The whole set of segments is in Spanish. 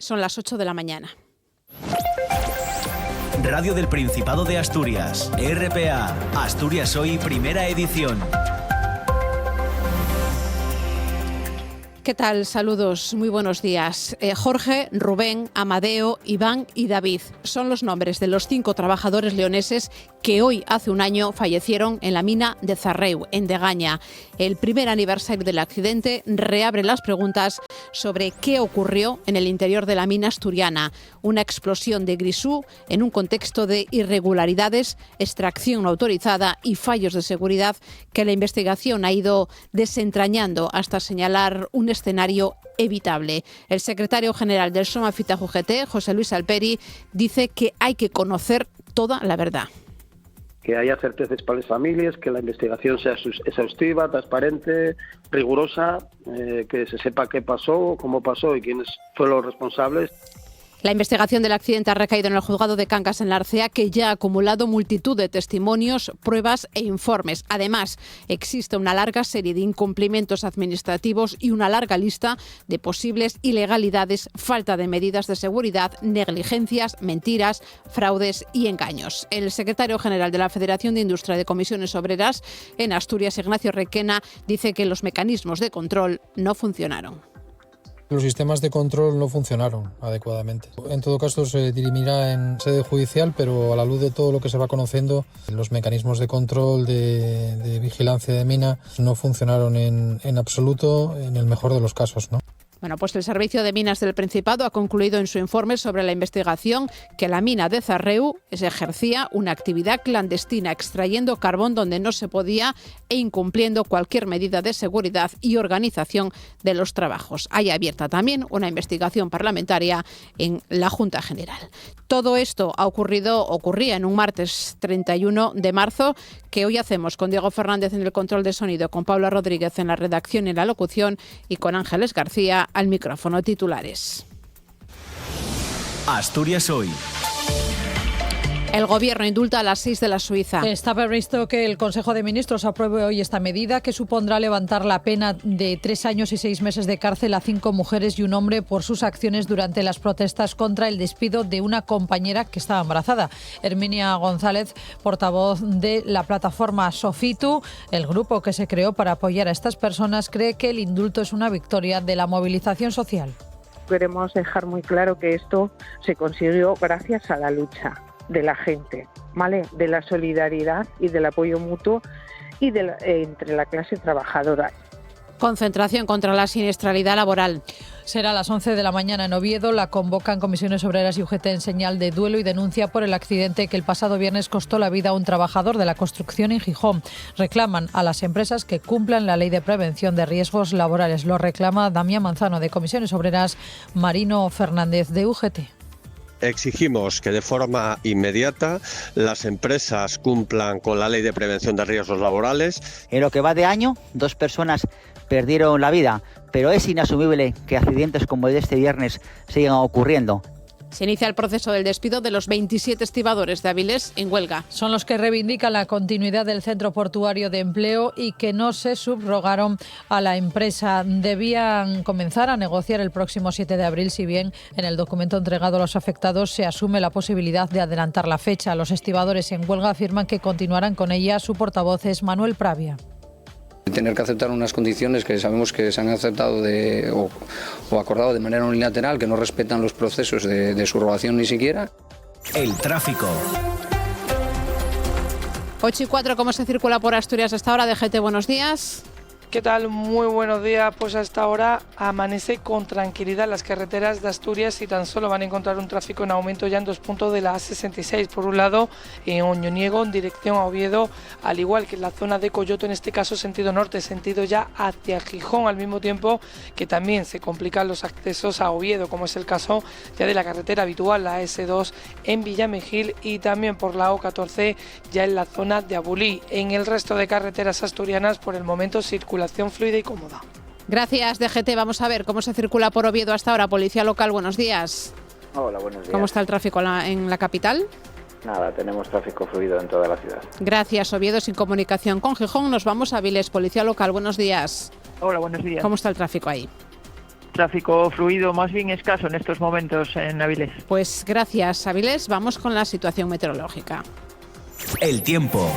Son las 8 de la mañana. Radio del Principado de Asturias, RPA, Asturias Hoy, primera edición. ¿Qué tal? Saludos, muy buenos días. Jorge, Rubén, Amadeo, Iván y David son los nombres de los 5 trabajadores leoneses que hoy, hace un año, fallecieron en la mina de Zarreu, en Degaña. El primer aniversario del accidente reabre las preguntas sobre qué ocurrió en el interior de la mina asturiana. Una explosión de grisú en un contexto de irregularidades, extracción no autorizada y fallos de seguridad que la investigación ha ido desentrañando hasta señalar un escenario evitable. El secretario general del Somafita UGT, José Luis Alperi, dice que hay que conocer toda la verdad. Que haya certezas para las familias, que la investigación sea exhaustiva, transparente, rigurosa, que se sepa qué pasó, cómo pasó y quiénes fueron los responsables. La investigación del accidente ha recaído en el juzgado de Cangas en la Arcea, que ya ha acumulado multitud de testimonios, pruebas e informes. Además, existe una larga serie de incumplimientos administrativos y una larga lista de posibles ilegalidades, falta de medidas de seguridad, negligencias, mentiras, fraudes y engaños. El secretario general de la Federación de Industria de Comisiones Obreras en Asturias, Ignacio Requena, dice que los mecanismos de control no funcionaron. Los sistemas de control no funcionaron adecuadamente. En todo caso se dirimirá en sede judicial, pero a la luz de todo lo que se va conociendo, los mecanismos de control de vigilancia de mina no funcionaron en absoluto, en el mejor de los casos, ¿no? Bueno, pues el Servicio de Minas del Principado ha concluido en su informe sobre la investigación que la mina de Zarreu ejercía una actividad clandestina, extrayendo carbón donde no se podía e incumpliendo cualquier medida de seguridad y organización de los trabajos. Hay abierta también una investigación parlamentaria en la Junta General. Todo esto ocurría en un martes 31 de marzo, que hoy hacemos con Diego Fernández en el control de sonido, con Paula Rodríguez en la redacción y en la locución y con Ángeles García al micrófono. Titulares. Asturias Hoy. El Gobierno indulta a las 6 de la Suiza. Está previsto que el Consejo de Ministros apruebe hoy esta medida, que supondrá levantar la pena de 3 años y 6 meses de cárcel a 5 mujeres y un hombre por sus acciones durante las protestas contra el despido de una compañera que estaba embarazada. Herminia González, portavoz de la plataforma Sofitu, el grupo que se creó para apoyar a estas personas, cree que el indulto es una victoria de la movilización social. Queremos dejar muy claro que esto se consiguió gracias a la lucha de la gente, ¿vale? De la solidaridad y del apoyo mutuo y entre la clase trabajadora. Concentración contra la siniestralidad laboral. Será a las 11 de la mañana en Oviedo. La convocan Comisiones Obreras y UGT en señal de duelo y denuncia por el accidente que el pasado viernes costó la vida a un trabajador de la construcción en Gijón. Reclaman a las empresas que cumplan la ley de prevención de riesgos laborales. Lo reclama Damián Manzano de Comisiones Obreras, Marino Fernández de UGT. Exigimos que de forma inmediata las empresas cumplan con la ley de prevención de riesgos laborales. En lo que va de año, 2 personas perdieron la vida, pero es inasumible que accidentes como el de este viernes sigan ocurriendo. Se inicia el proceso del despido de los 27 estibadores de Avilés en huelga. Son los que reivindican la continuidad del centro portuario de empleo y que no se subrogaron a la empresa. Debían comenzar a negociar el próximo 7 de abril, si bien en el documento entregado a los afectados se asume la posibilidad de adelantar la fecha. Los estibadores en huelga afirman que continuarán con ella. Su portavoz es Manuel Pravia. Tener que aceptar unas condiciones que sabemos que se han aceptado o acordado de manera unilateral, que no respetan los procesos de subrogación ni siquiera. El tráfico. 8:04, ¿cómo se circula por Asturias hasta ahora? DGT, buenos días. ¿Qué tal? Muy buenos días. Pues hasta ahora amanece con tranquilidad las carreteras de Asturias y tan solo van a encontrar un tráfico en aumento ya en 2 puntos de la A66. Por un lado, en Oñoniego, en dirección a Oviedo, al igual que en la zona de Coyoto, en este caso sentido norte, sentido ya hacia Gijón, al mismo tiempo que también se complican los accesos a Oviedo, como es el caso ya de la carretera habitual, la S2 en Villamejil, y también por la O14 ya en la zona de Abulí. En el resto de carreteras asturianas, por el momento, circulación fluida y cómoda. Gracias, DGT. Vamos a ver cómo se circula por Oviedo hasta ahora. Policía local, buenos días. Hola, buenos días. ¿Cómo está el tráfico en la capital? Nada, tenemos tráfico fluido en toda la ciudad. Gracias, Oviedo. Sin comunicación con Gijón, nos vamos a Avilés. Policía local, buenos días. Hola, buenos días. ¿Cómo está el tráfico ahí? tráfico fluido más bien escaso en estos momentos en Avilés. Pues gracias, Avilés. Vamos con la situación meteorológica. El tiempo.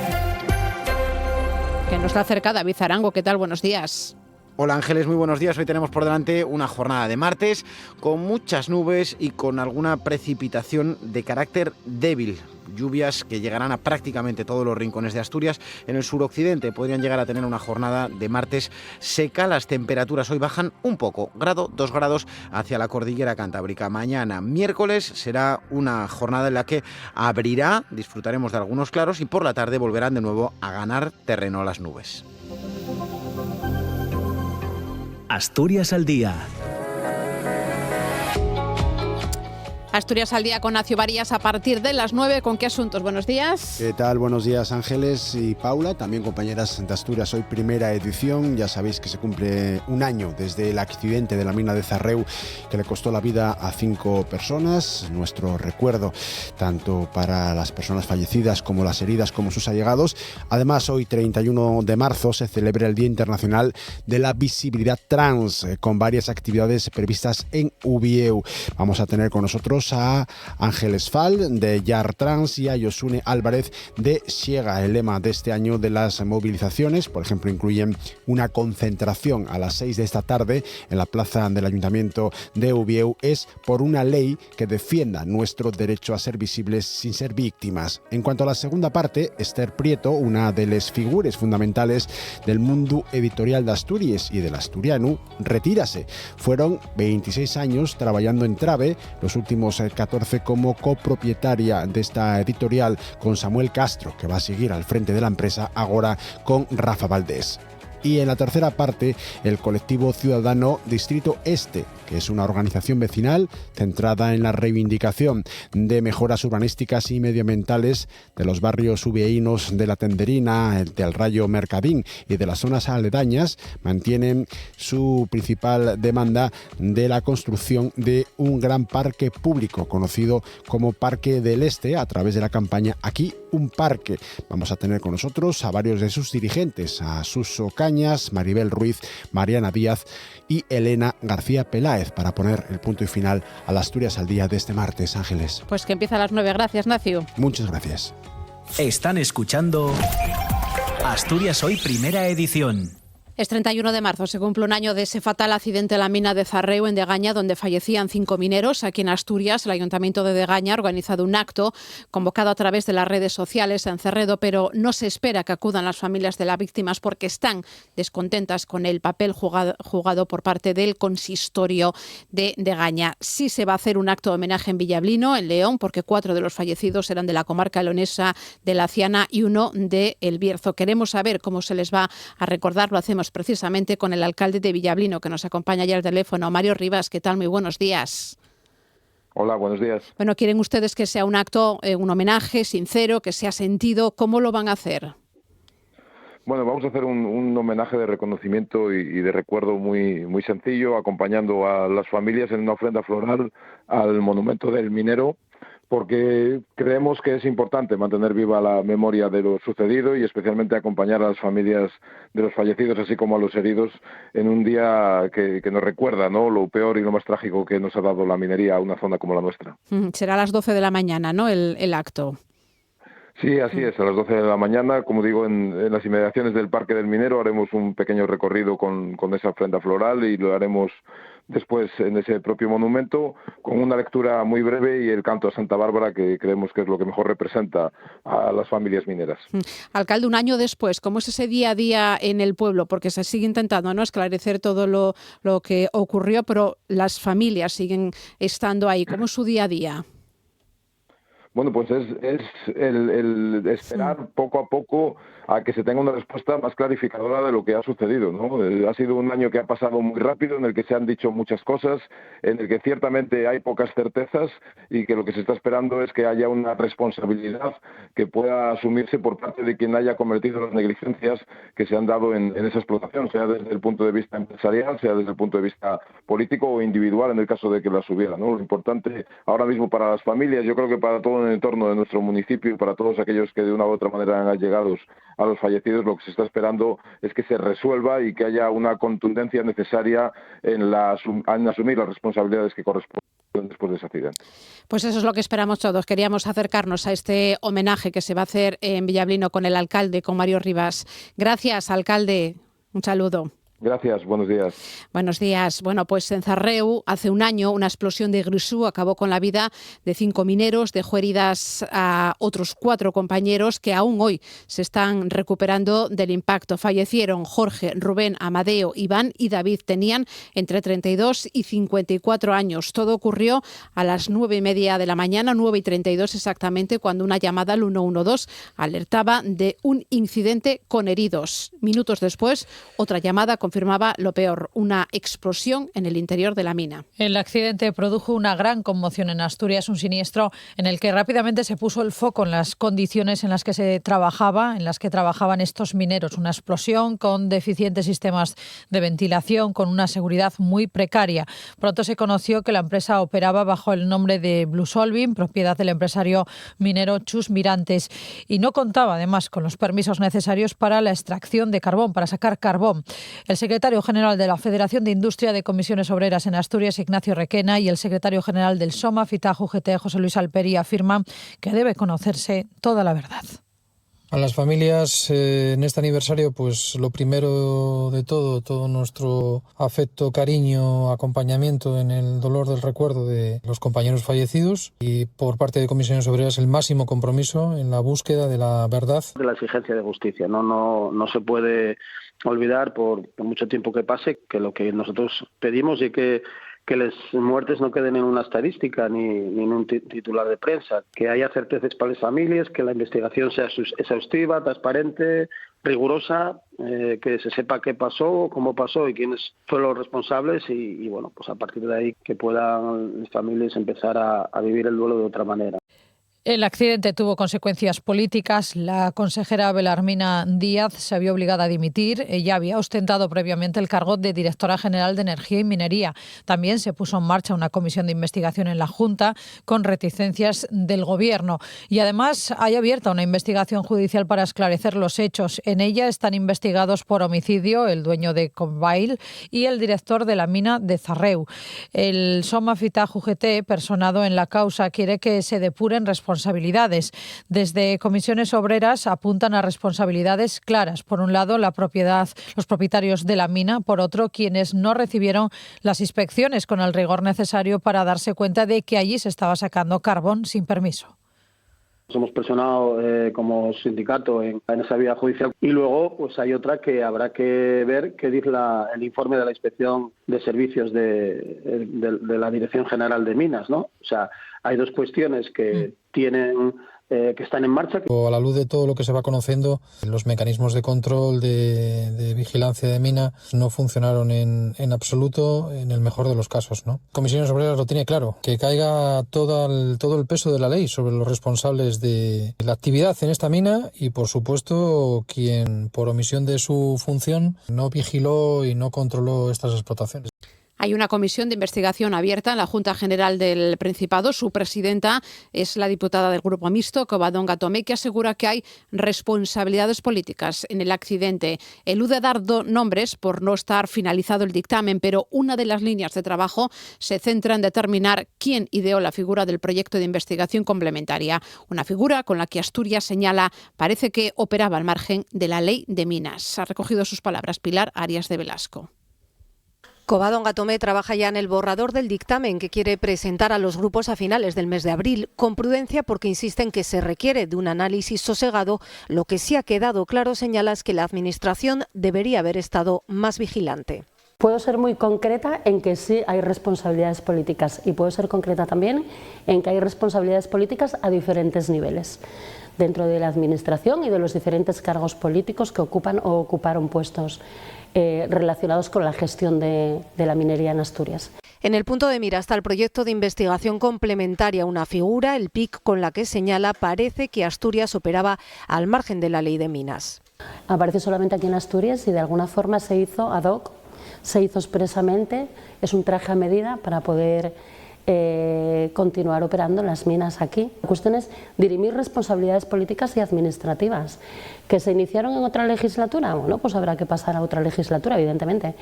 Que nos la acerca David Arango. ¿Qué tal? Buenos días. Hola Ángeles, muy buenos días. Hoy tenemos por delante una jornada de martes con muchas nubes y con alguna precipitación de carácter débil. Lluvias que llegarán a prácticamente todos los rincones de Asturias. En el suroccidente podrían llegar a tener una jornada de martes seca. Las temperaturas hoy bajan un poco, 2 grados hacia la cordillera cantábrica. Mañana, miércoles, será una jornada en la que abrirá, disfrutaremos de algunos claros y por la tarde volverán de nuevo a ganar terreno las nubes. Asturias al día. Asturias al día con Nacio Varías a partir de las 9. ¿Con qué asuntos? Buenos días. ¿Qué tal? Buenos días, Ángeles y Paula, también compañeras de Asturias. Hoy primera edición. Ya sabéis que se cumple un año desde el accidente de la mina de Zarreu que le costó la vida a 5 personas. Nuestro recuerdo tanto para las personas fallecidas como las heridas como sus allegados. Además, hoy 31 de marzo se celebra el Día Internacional de la Visibilidad Trans con varias actividades previstas en Ubieu. Vamos a tener con nosotros a Ángeles Fal de Yar Trans y a Yosune Álvarez de Siega. El lema de este año de las movilizaciones, por ejemplo, incluyen una concentración a las 6 de esta tarde en la plaza del Ayuntamiento de Ubieu, es por una ley que defienda nuestro derecho a ser visibles sin ser víctimas. En cuanto a la segunda parte, Esther Prieto, una de las figuras fundamentales del mundo editorial de Asturias y del asturiano, retírase. Fueron 26 años trabajando en Trave, los últimos 14 como copropietaria de esta editorial con Samuel Castro, que va a seguir al frente de la empresa ahora con Rafa Valdés. Y en la tercera parte, el colectivo ciudadano Distrito Este, que es una organización vecinal centrada en la reivindicación de mejoras urbanísticas y medioambientales de los barrios ubieínos de La Tenderina, del Rayo Mercadín y de las zonas aledañas, mantienen su principal demanda de la construcción de un gran parque público conocido como Parque del Este a través de la campaña Aquí un Parque. Vamos a tener con nosotros a varios de sus dirigentes, a Suso Cañas, Maribel Ruiz, Mariana Díaz y Elena García Peláez, para poner el punto y final a las Asturias al día de este martes, Ángeles. Pues que empieza a las 9. Gracias, Nacio. Muchas gracias. Están escuchando Asturias Hoy, primera edición. Es 31 de marzo, se cumple un año de ese fatal accidente en la mina de Zarreu, en Degaña, donde fallecían 5 mineros. Aquí en Asturias, el Ayuntamiento de Degaña ha organizado un acto convocado a través de las redes sociales en Cerredo, pero no se espera que acudan las familias de las víctimas porque están descontentas con el papel jugado por parte del consistorio de Degaña. Sí se va a hacer un acto de homenaje en Villablino, en León, porque 4 de los fallecidos eran de la comarca leonesa de La Ciana y 1 de El Bierzo. Queremos saber cómo se les va a recordar. Lo hacemos precisamente con el alcalde de Villablino, que nos acompaña ya al teléfono. Mario Rivas, ¿qué tal? Muy buenos días. Hola, buenos días. Bueno, ¿quieren ustedes que sea un acto, un homenaje sincero, que sea sentido? ¿Cómo lo van a hacer? Bueno, vamos a hacer un homenaje de reconocimiento y de recuerdo muy sencillo, acompañando a las familias en una ofrenda floral al monumento del minero, porque creemos que es importante mantener viva la memoria de lo sucedido y especialmente acompañar a las familias de los fallecidos, así como a los heridos, en un día que nos recuerda, ¿no?, lo peor y lo más trágico que nos ha dado la minería a una zona como la nuestra. Será a las 12 de la mañana, ¿no?, el acto. Sí, así es, a las 12 de la mañana, como digo, en las inmediaciones del Parque del Minero haremos un pequeño recorrido con esa ofrenda floral y lo haremos después en ese propio monumento con una lectura muy breve y el canto a Santa Bárbara, que creemos que es lo que mejor representa a las familias mineras. Alcalde, un año después, ¿cómo es ese día a día en el pueblo? Porque se sigue intentando, ¿no?, esclarecer todo lo que ocurrió, pero las familias siguen estando ahí. ¿Cómo es su día a día? Bueno, pues es el esperar poco a poco a que se tenga una respuesta más clarificadora de lo que ha sucedido, ¿no? Ha sido un año que ha pasado muy rápido, en el que se han dicho muchas cosas, en el que ciertamente hay pocas certezas y que lo que se está esperando es que haya una responsabilidad que pueda asumirse por parte de quien haya cometido las negligencias que se han dado en esa explotación, sea desde el punto de vista empresarial, sea desde el punto de vista político o individual en el caso de que las hubiera, ¿no? Lo importante ahora mismo para las familias, yo creo que para todo el entorno de nuestro municipio y para todos aquellos que de una u otra manera han llegado a los fallecidos, lo que se está esperando es que se resuelva y que haya una contundencia necesaria en asumir las responsabilidades que corresponden después de ese accidente. Pues eso es lo que esperamos todos. Queríamos acercarnos a este homenaje que se va a hacer en Villablino con el alcalde, con Mario Rivas. Gracias, alcalde. Un saludo. Gracias, buenos días. Buenos días. Bueno, pues en Zarreu, hace un año, una explosión de grisú acabó con la vida de 5 mineros, dejó heridas a otros 4 compañeros que aún hoy se están recuperando del impacto. Fallecieron Jorge, Rubén, Amadeo, Iván y David. Tenían entre 32 y 54 años. Todo ocurrió a las 9:30 de la mañana, 9:32 exactamente, cuando una llamada al 112 alertaba de un incidente con heridos. Minutos después, otra llamada confirmaba lo peor, una explosión en el interior de la mina. El accidente produjo una gran conmoción en Asturias, un siniestro en el que rápidamente se puso el foco en las condiciones en las que se trabajaba, en las que trabajaban estos mineros. Una explosión con deficientes sistemas de ventilación, con una seguridad muy precaria. Pronto se conoció que la empresa operaba bajo el nombre de Blue Solving, propiedad del empresario minero Chus Mirantes, y no contaba además con los permisos necesarios para la extracción de carbón, para sacar carbón. El secretario general de la Federación de Industria de Comisiones Obreras en Asturias, Ignacio Requena, y el secretario general del SOMA, FITAJ UGT, José Luis Alperi, afirman que debe conocerse toda la verdad. A las familias en este aniversario, pues lo primero de todo nuestro afecto, cariño, acompañamiento en el dolor del recuerdo de los compañeros fallecidos, y por parte de Comisiones Obreras el máximo compromiso en la búsqueda de la verdad. De la exigencia de justicia, no se puede olvidar por mucho tiempo que pase que lo que nosotros pedimos y que las muertes no queden en una estadística ni en un titular de prensa, que haya certezas para las familias, que la investigación sea exhaustiva, transparente, rigurosa, que se sepa qué pasó, cómo pasó y quiénes fueron los responsables y bueno, pues a partir de ahí que puedan las familias empezar a vivir el duelo de otra manera. El accidente tuvo consecuencias políticas. La consejera Belarmina Díaz se vio obligada a dimitir. Ella había ostentado previamente el cargo de directora general de Energía y Minería. También se puso en marcha una comisión de investigación en la Junta con reticencias del Gobierno. Y además hay abierta una investigación judicial para esclarecer los hechos. En ella están investigados por homicidio el dueño de Combail y el director de la mina de Zarreu. El SOMA FITAJ UGT, personado en la causa, quiere que se depuren responsabilidades. Desde Comisiones Obreras apuntan a responsabilidades claras. Por un lado, la propiedad, los propietarios de la mina. Por otro, quienes no recibieron las inspecciones con el rigor necesario para darse cuenta de que allí se estaba sacando carbón sin permiso. Nos hemos presionado como sindicato en esa vía judicial y luego pues hay otra que habrá que ver qué dice el informe de la Inspección de Servicios de la Dirección General de Minas, ¿no? O sea, hay dos cuestiones que que están en marcha. A la luz de todo lo que se va conociendo, los mecanismos de control de vigilancia de mina no funcionaron en absoluto, en el mejor de los casos, ¿no? Comisiones Obreras lo tiene claro, que caiga todo el peso de la ley sobre los responsables de la actividad en esta mina y, por supuesto, quien por omisión de su función no vigiló y no controló estas explotaciones. Hay una comisión de investigación abierta en la Junta General del Principado. Su presidenta es la diputada del Grupo Mixto, Covadonga Tomé, que asegura que hay responsabilidades políticas en el accidente. Elude dar nombres por no estar finalizado el dictamen, pero una de las líneas de trabajo se centra en determinar quién ideó la figura del proyecto de investigación complementaria. Una figura con la que Asturias señala parece que operaba al margen de la ley de minas. Ha recogido sus palabras Pilar Arias de Velasco. Covadonga Tomé trabaja ya en el borrador del dictamen que quiere presentar a los grupos a finales del mes de abril, con prudencia porque insisten que se requiere de un análisis sosegado. Lo que sí ha quedado claro, señala, es que la Administración debería haber estado más vigilante. Puedo ser muy concreta en que sí hay responsabilidades políticas y puedo ser concreta también en que hay responsabilidades políticas a diferentes niveles dentro de la Administración y de los diferentes cargos políticos que ocupan o ocuparon puestos relacionados con la gestión de la minería en Asturias. En el punto de mira está el proyecto de investigación complementaria, una figura, el PIC, con la que señala parece que Asturias operaba al margen de la ley de minas. Aparece solamente aquí en Asturias y de alguna forma se hizo ad hoc, se hizo expresamente, es un traje a medida para poder continuar operando en las minas aquí. La cuestión es dirimir responsabilidades políticas y administrativas. ¿Que se iniciaron en otra legislatura? Bueno, pues habrá que pasar a otra legislatura, evidentemente.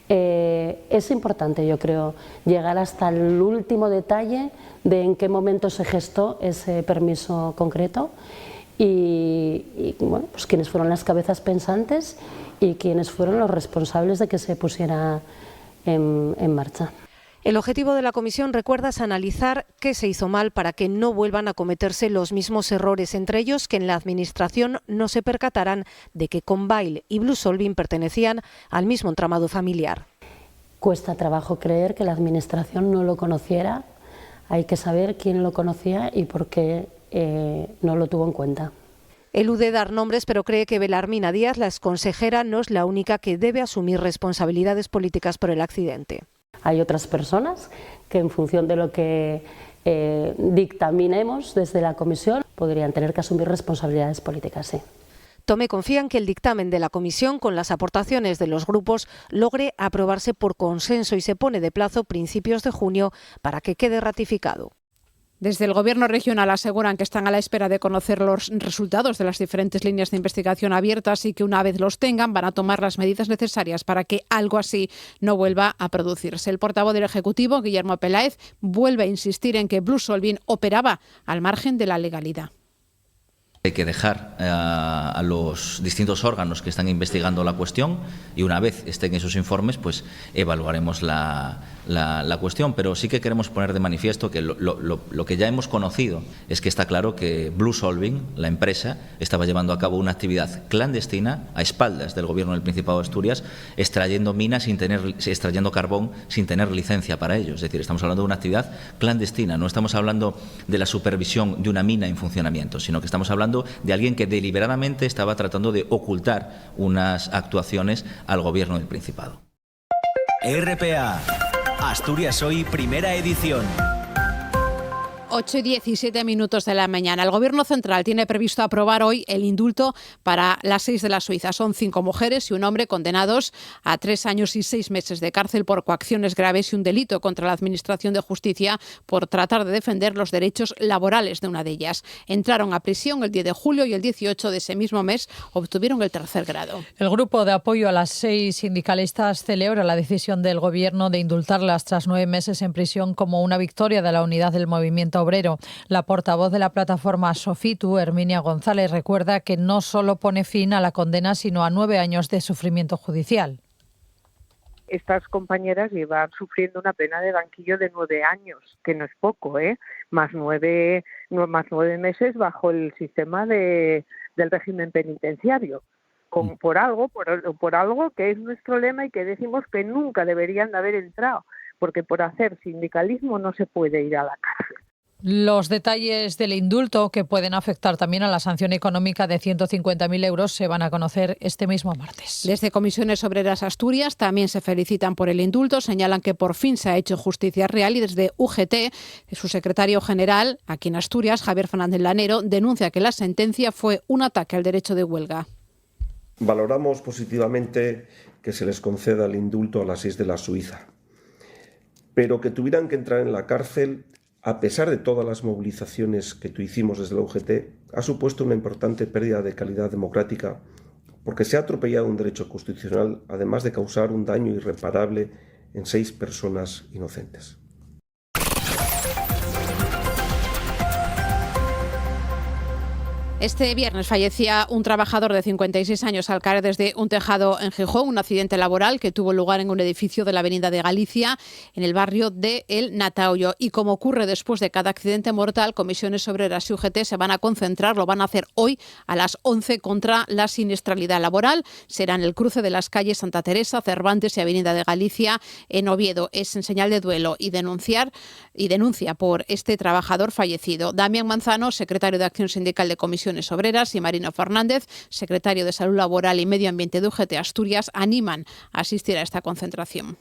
Es importante, yo creo, llegar hasta el último detalle de en qué momento se gestó ese permiso concreto y bueno, pues quiénes fueron las cabezas pensantes y quiénes fueron los responsables de que se pusiera en marcha. El objetivo de la comisión, recuerda, es analizar qué se hizo mal para que no vuelvan a cometerse los mismos errores, entre ellos que en la Administración no se percataran de que Conbail y Blue Solving pertenecían al mismo entramado familiar. Cuesta trabajo creer que la Administración no lo conociera, hay que saber quién lo conocía y por qué no lo tuvo en cuenta. Elude dar nombres, pero cree que Belarmina Díaz, la exconsejera, no es la única que debe asumir responsabilidades políticas por el accidente. Hay otras personas que en función de lo que dictaminemos desde la comisión podrían tener que asumir responsabilidades políticas, sí. Tomé confía en que el dictamen de la comisión, con las aportaciones de los grupos, logre aprobarse por consenso y se pone de plazo principios de junio para que quede ratificado. Desde el Gobierno regional aseguran que están a la espera de conocer los resultados de las diferentes líneas de investigación abiertas y que una vez los tengan van a tomar las medidas necesarias para que algo así no vuelva a producirse. El portavoz del Ejecutivo, Guillermo Peláez, vuelve a insistir en que Blue Solving operaba al margen de la legalidad. Hay que dejar a los distintos órganos que están investigando la cuestión y una vez estén esos informes, pues evaluaremos la cuestión. Pero sí que queremos poner de manifiesto que lo que ya hemos conocido es que está claro que Blue Solving, la empresa, estaba llevando a cabo una actividad clandestina a espaldas del Gobierno del Principado de Asturias, extrayendo minas extrayendo carbón sin tener licencia para ello. Es decir, estamos hablando de una actividad clandestina, no estamos hablando de la supervisión de una mina en funcionamiento, sino que estamos hablando de alguien que deliberadamente estaba tratando de ocultar unas actuaciones al Gobierno del Principado. RPA, Asturias Hoy, primera edición. 8:17 de la mañana. El Gobierno central tiene previsto aprobar hoy el indulto para las 6 de la Suiza. Son 5 mujeres y un hombre condenados a 3 años y 6 meses de cárcel por coacciones graves y un delito contra la Administración de Justicia por tratar de defender los derechos laborales de una de ellas. Entraron a prisión el 10 de julio y el 18 de ese mismo mes obtuvieron el 3er grado. El grupo de apoyo a las 6 sindicalistas celebra la decisión del Gobierno de indultarlas tras 9 meses en prisión como una victoria de la unidad del movimiento obrero. La portavoz de la plataforma Sofitu, Herminia González, recuerda que no solo pone fin a la condena, sino a 9 años de sufrimiento judicial. Estas compañeras llevan sufriendo una pena de banquillo de 9 años, que no es poco, más 9 meses bajo el sistema del régimen penitenciario. Por algo que es nuestro lema y que decimos que nunca deberían de haber entrado, porque por hacer sindicalismo no se puede ir a la cárcel. Los detalles del indulto, que pueden afectar también a la sanción económica de 150.000 euros, se van a conocer este mismo martes. Desde Comisiones Obreras Asturias también se felicitan por el indulto, señalan que por fin se ha hecho justicia real y desde UGT, su secretario general aquí en Asturias, Javier Fernández Lanero, denuncia que la sentencia fue un ataque al derecho de huelga. Valoramos positivamente que se les conceda el indulto a las 6 de la Suiza, pero que tuvieran que entrar en la cárcel, a pesar de todas las movilizaciones que hicimos desde la UGT, ha supuesto una importante pérdida de calidad democrática porque se ha atropellado un derecho constitucional, además de causar un daño irreparable en 6 personas inocentes. Este viernes fallecía un trabajador de 56 años al caer desde un tejado en Gijón, un accidente laboral que tuvo lugar en un edificio de la Avenida de Galicia, en el barrio de El Nataoyo. Y como ocurre después de cada accidente mortal, Comisiones Obreras y UGT se van a concentrar, lo van a hacer hoy a las 11 contra la siniestralidad laboral. Será en el cruce de las calles Santa Teresa, Cervantes y Avenida de Galicia en Oviedo. Es en señal de duelo y denuncia por este trabajador fallecido. Damián Manzano, secretario de Acción Sindical de Comisiones Obreras, y Marino Fernández, secretario de Salud Laboral y Medio Ambiente de UGT Asturias, animan a asistir a esta concentración.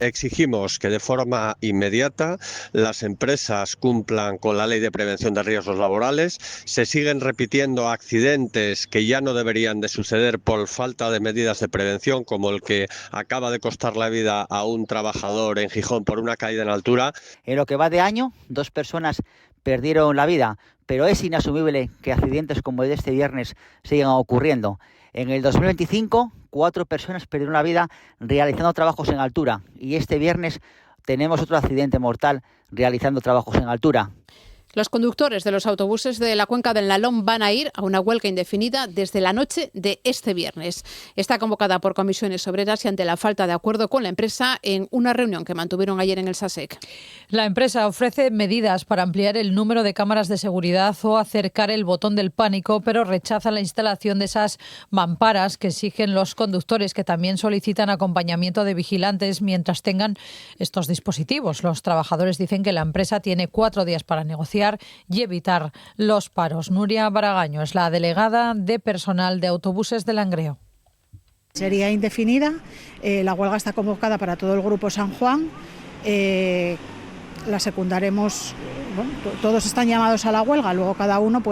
Exigimos que de forma inmediata las empresas cumplan con la ley de prevención de riesgos laborales. Se siguen repitiendo accidentes que ya no deberían de suceder por falta de medidas de prevención, como el que acaba de costar la vida a un trabajador en Gijón por una caída en altura. En lo que va de año, 2 personas perdieron la vida, pero es inasumible que accidentes como el de este viernes sigan ocurriendo. En el 2025, 4 personas perdieron la vida realizando trabajos en altura y este viernes tenemos otro accidente mortal realizando trabajos en altura. Los conductores de los autobuses de la cuenca del Nalón van a ir a una huelga indefinida desde la noche de este viernes. Está convocada por comisiones obreras y ante la falta de acuerdo con la empresa en una reunión que mantuvieron ayer en el SASEC. La empresa ofrece medidas para ampliar el número de cámaras de seguridad o acercar el botón del pánico, pero rechaza la instalación de esas mamparas que exigen los conductores, que también solicitan acompañamiento de vigilantes mientras tengan estos dispositivos. Los trabajadores dicen que la empresa tiene 4 días para negociar y evitar los paros. Nuria Baragaño es la delegada de personal de autobuses de Langreo. Sería indefinida, la huelga está convocada para todo el Grupo San Juan, la secundaremos, bueno, todos están llamados a la huelga, luego cada uno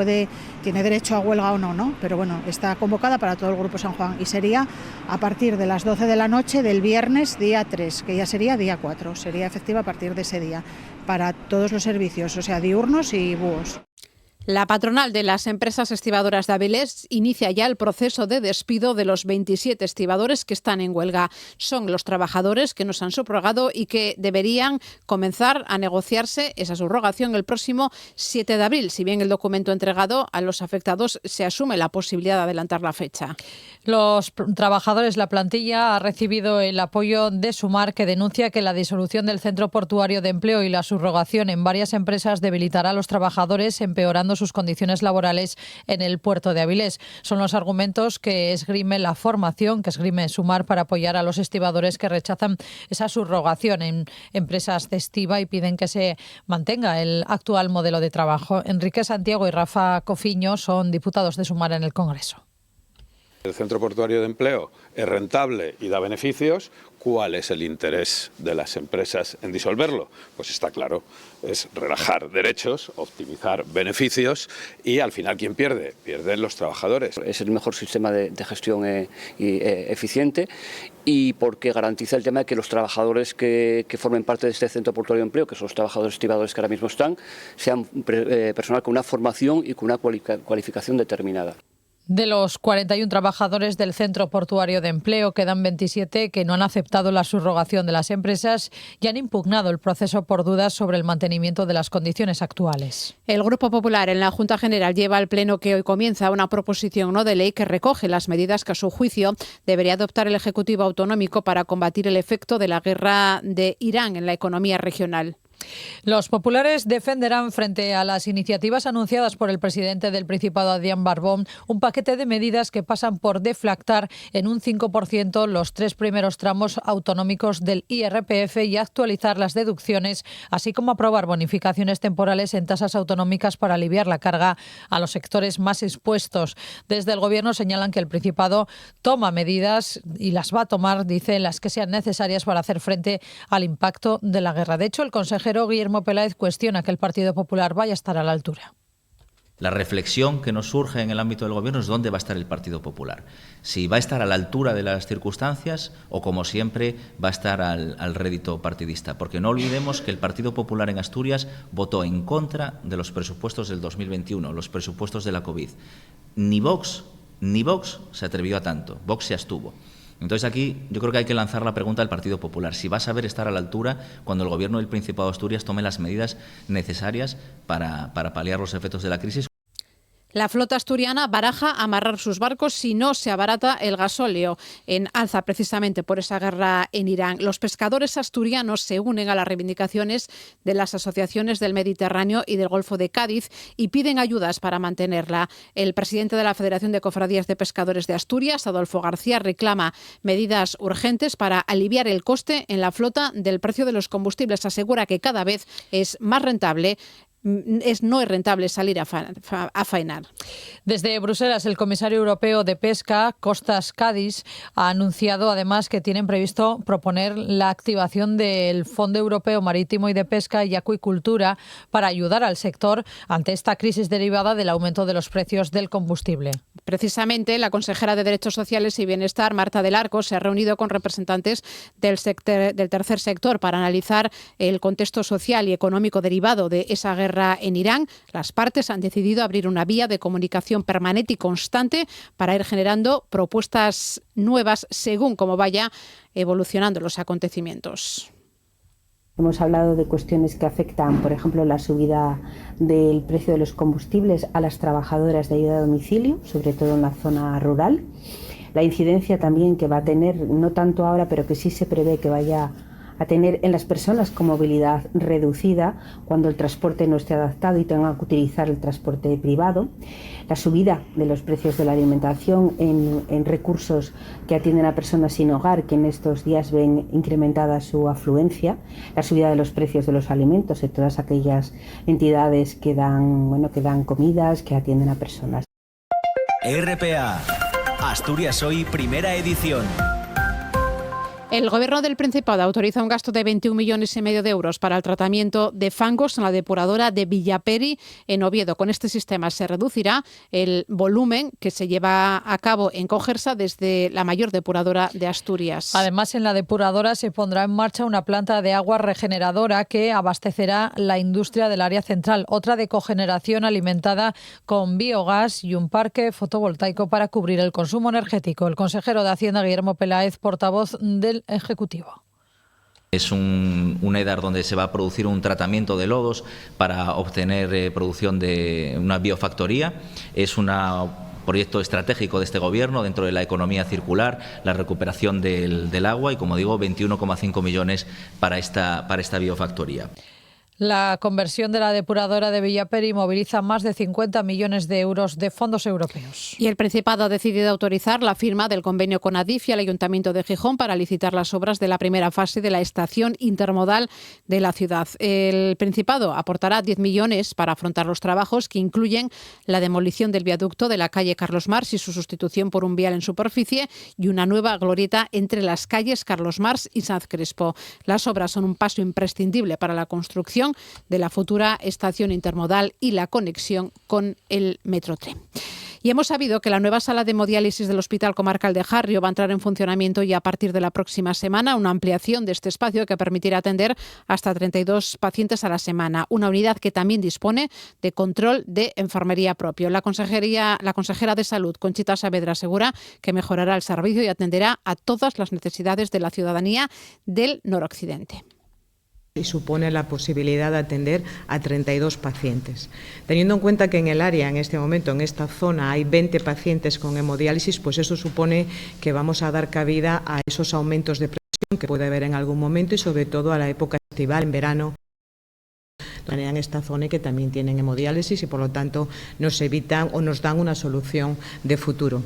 tiene derecho a huelga o no, pero bueno, está convocada para todo el Grupo San Juan y sería a partir de las 12 de la noche del viernes día 3, que ya sería día 4, sería efectiva a partir de ese día, para todos los servicios, o sea, diurnos y búhos. La patronal de las empresas estibadoras de Avilés inicia ya el proceso de despido de los 27 estibadores que están en huelga. Son los trabajadores que nos han subrogado y que deberían comenzar a negociarse esa subrogación el próximo 7 de abril. Si bien el documento entregado a los afectados se asume la posibilidad de adelantar la fecha. Los trabajadores, la plantilla, ha recibido el apoyo de Sumar, que denuncia que la disolución del Centro Portuario de Empleo y la subrogación en varias empresas debilitará a los trabajadores, empeorando sus condiciones laborales en el puerto de Avilés. Son los argumentos que esgrime la formación, que esgrime Sumar para apoyar a los estibadores que rechazan esa subrogación en empresas de estiba y piden que se mantenga el actual modelo de trabajo. Enrique Santiago y Rafa Cofiño son diputados de Sumar en el Congreso. El Centro Portuario de Empleo es rentable y da beneficios. ¿Cuál es el interés de las empresas en disolverlo? Pues está claro, es relajar derechos, optimizar beneficios y al final ¿quién pierde? Pierden los trabajadores. Es el mejor sistema de gestión eficiente y porque garantiza el tema de que los trabajadores que formen parte de este Centro Portuario de Empleo, que son los trabajadores estibadores que ahora mismo están, sean personal con una formación y con una cualificación determinada. De los 41 trabajadores del Centro Portuario de Empleo, quedan 27 que no han aceptado la subrogación de las empresas y han impugnado el proceso por dudas sobre el mantenimiento de las condiciones actuales. El Grupo Popular en la Junta General lleva al Pleno que hoy comienza una proposición no de ley que recoge las medidas que, a su juicio, debería adoptar el Ejecutivo Autonómico para combatir el efecto de la guerra de Irán en la economía regional. Los populares defenderán, frente a las iniciativas anunciadas por el presidente del Principado, Adrián Barbón, un paquete de medidas que pasan por deflactar en un 5% los 3 primeros tramos autonómicos del IRPF y actualizar las deducciones, así como aprobar bonificaciones temporales en tasas autonómicas para aliviar la carga a los sectores más expuestos. Desde el Gobierno señalan que el Principado toma medidas y las va a tomar, dicen, las que sean necesarias para hacer frente al impacto de la guerra. De hecho, el consejero Guillermo Peláez cuestiona que el Partido Popular vaya a estar a la altura. La reflexión que nos surge en el ámbito del Gobierno es dónde va a estar el Partido Popular. Si va a estar a la altura de las circunstancias o, como siempre, va a estar al rédito partidista. Porque no olvidemos que el Partido Popular en Asturias votó en contra de los presupuestos del 2021, los presupuestos de la COVID. Ni Vox se atrevió a tanto. Vox se abstuvo. Entonces aquí yo creo que hay que lanzar la pregunta al Partido Popular, si va a saber estar a la altura cuando el Gobierno del Principado de Asturias tome las medidas necesarias para paliar los efectos de la crisis. La flota asturiana baraja amarrar sus barcos si no se abarata el gasóleo, en alza precisamente por esa guerra en Irán. Los pescadores asturianos se unen a las reivindicaciones de las asociaciones del Mediterráneo y del Golfo de Cádiz y piden ayudas para mantenerla. El presidente de la Federación de Cofradías de Pescadores de Asturias, Adolfo García, reclama medidas urgentes para aliviar el coste en la flota del precio de los combustibles. Asegura que cada vez es más rentable no es rentable salir a faenar. Desde Bruselas, el comisario europeo de Pesca, Kostas Kadis, ha anunciado además que tienen previsto proponer la activación del Fondo Europeo Marítimo y de Pesca y Acuicultura para ayudar al sector ante esta crisis derivada del aumento de los precios del combustible. Precisamente, la consejera de Derechos Sociales y Bienestar, Marta del Arco, se ha reunido con representantes del tercer sector para analizar el contexto social y económico derivado de esa guerra en Irán. Las partes han decidido abrir una vía de comunicación permanente y constante para ir generando propuestas nuevas según cómo vaya evolucionando los acontecimientos. Hemos hablado de cuestiones que afectan, por ejemplo, la subida del precio de los combustibles a las trabajadoras de ayuda a domicilio, sobre todo en la zona rural. La incidencia también que va a tener, no tanto ahora, pero que sí se prevé que vaya a tener en las personas con movilidad reducida cuando el transporte no esté adaptado y tengan que utilizar el transporte privado, la subida de los precios de la alimentación en recursos que atienden a personas sin hogar que en estos días ven incrementada su afluencia, la subida de los precios de los alimentos en todas aquellas entidades que dan comidas, que atienden a personas. RPA, Asturias Hoy, primera edición. El Gobierno del Principado autoriza un gasto de 21,5 millones de euros para el tratamiento de fangos en la depuradora de Villaperi, en Oviedo. Con este sistema se reducirá el volumen que se lleva a cabo en Cogersa desde la mayor depuradora de Asturias. Además, en la depuradora se pondrá en marcha una planta de agua regeneradora que abastecerá la industria del área central, otra de cogeneración alimentada con biogás y un parque fotovoltaico para cubrir el consumo energético. El consejero de Hacienda, Guillermo Peláez, portavoz del Ejecutivo. Es un EDAR donde se va a producir un tratamiento de lodos para obtener producción de una biofactoría. Es un proyecto estratégico de este Gobierno dentro de la economía circular, la recuperación del agua y, como digo, 21,5 millones para esta biofactoría. La conversión de la depuradora de Villaperi moviliza más de 50 millones de euros de fondos europeos. Y el Principado ha decidido autorizar la firma del convenio con Adif y el Ayuntamiento de Gijón para licitar las obras de la primera fase de la estación intermodal de la ciudad. El Principado aportará 10 millones para afrontar los trabajos que incluyen la demolición del viaducto de la calle Carlos Marx y su sustitución por un vial en superficie y una nueva glorieta entre las calles Carlos Marx y Sanz Crespo. Las obras son un paso imprescindible para la construcción de la futura estación intermodal y la conexión con el Metrotren. Y hemos sabido que la nueva sala de hemodiálisis del Hospital Comarcal de Jarrio va a entrar en funcionamiento ya a partir de la próxima semana, una ampliación de este espacio que permitirá atender hasta 32 pacientes a la semana, una unidad que también dispone de control de enfermería propio. La consejera de Salud, Conchita Saavedra, asegura que mejorará el servicio y atenderá a todas las necesidades de la ciudadanía del noroccidente. Y supone la posibilidad de atender a 32 pacientes. Teniendo en cuenta que en el área, en este momento, en esta zona, hay 20 pacientes con hemodiálisis, pues eso supone que vamos a dar cabida a esos aumentos de presión que puede haber en algún momento y sobre todo a la época estival, en verano, en esta zona que también tienen hemodiálisis y por lo tanto nos evitan o nos dan una solución de futuro.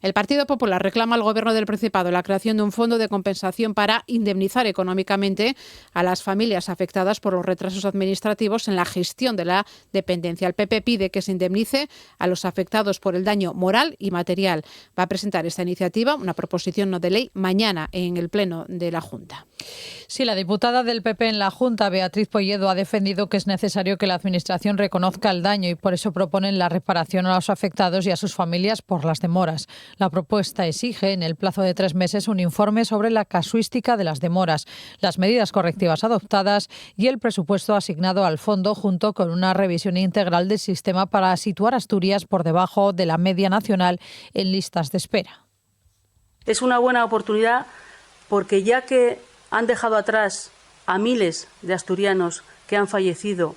El Partido Popular reclama al Gobierno del Principado la creación de un fondo de compensación para indemnizar económicamente a las familias afectadas por los retrasos administrativos en la gestión de la dependencia. El PP pide que se indemnice a los afectados por el daño moral y material. Va a presentar esta iniciativa, una proposición no de ley, mañana en el Pleno de la Junta. Sí, la diputada del PP en la Junta, Beatriz Polledo, ha defendido que es necesario que la Administración reconozca el daño y por eso proponen la reparación a los afectados y a sus familias por las demoras. La propuesta exige, en el plazo de 3 meses, un informe sobre la casuística de las demoras, las medidas correctivas adoptadas y el presupuesto asignado al fondo, junto con una revisión integral del sistema para situar Asturias por debajo de la media nacional en listas de espera. Es una buena oportunidad porque ya que han dejado atrás a miles de asturianos que han fallecido,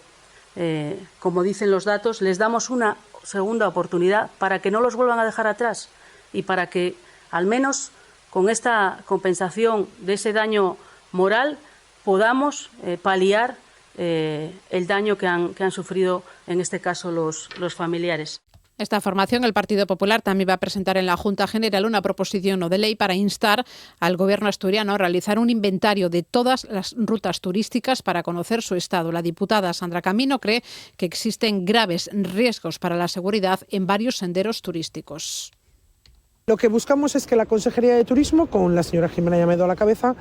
como dicen los datos, les damos una segunda oportunidad para que no los vuelvan a dejar atrás y para que, al menos con esta compensación de ese daño moral, podamos paliar el daño que han sufrido, en este caso, los familiares. Esta formación, el Partido Popular, también va a presentar en la Junta General una proposición no de ley para instar al Gobierno asturiano a realizar un inventario de todas las rutas turísticas para conocer su estado. La diputada Sandra Camino cree que existen graves riesgos para la seguridad en varios senderos turísticos. Lo que buscamos es que la Consejería de Turismo, con la señora Jimena Llamedo a la cabeza,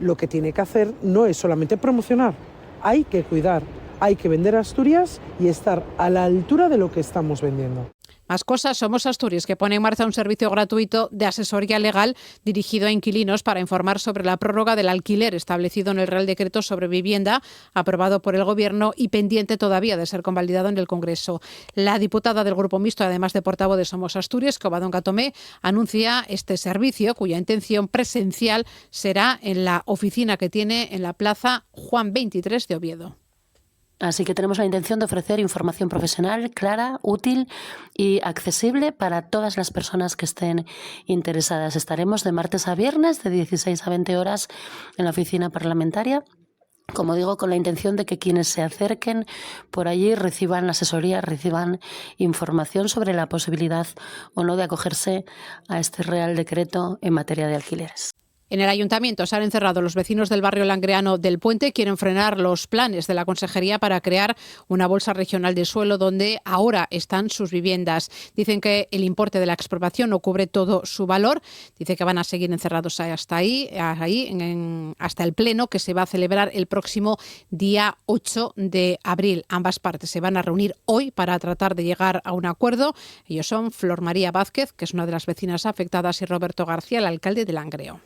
lo que tiene que hacer no es solamente promocionar, hay que cuidar. Hay que vender Asturias y estar a la altura de lo que estamos vendiendo. Más cosas. Somos Asturias, que pone en marcha un servicio gratuito de asesoría legal dirigido a inquilinos para informar sobre la prórroga del alquiler establecido en el Real Decreto sobre Vivienda, aprobado por el Gobierno y pendiente todavía de ser convalidado en el Congreso. La diputada del Grupo Mixto, además de portavoz de Somos Asturias, Covadonga Gatomé, anuncia este servicio, cuya intención presencial será en la oficina que tiene en la Plaza Juan 23 de Oviedo. Así que tenemos la intención de ofrecer información profesional, clara, útil y accesible para todas las personas que estén interesadas. Estaremos de martes a viernes, de 16 a 20 horas, en la oficina parlamentaria. Como digo, con la intención de que quienes se acerquen por allí reciban asesoría, reciban información sobre la posibilidad o no de acogerse a este Real Decreto en materia de alquileres. En el Ayuntamiento se han encerrado los vecinos del barrio langreano del Puente. Quieren frenar los planes de la Consejería para crear una bolsa regional de suelo donde ahora están sus viviendas. Dicen que el importe de la expropiación no cubre todo su valor. Dice que van a seguir encerrados hasta hasta el pleno que se va a celebrar el próximo día 8 de abril. Ambas partes se van a reunir hoy para tratar de llegar a un acuerdo. Ellos son Flor María Vázquez, que es una de las vecinas afectadas, y Roberto García, el alcalde de Langreo.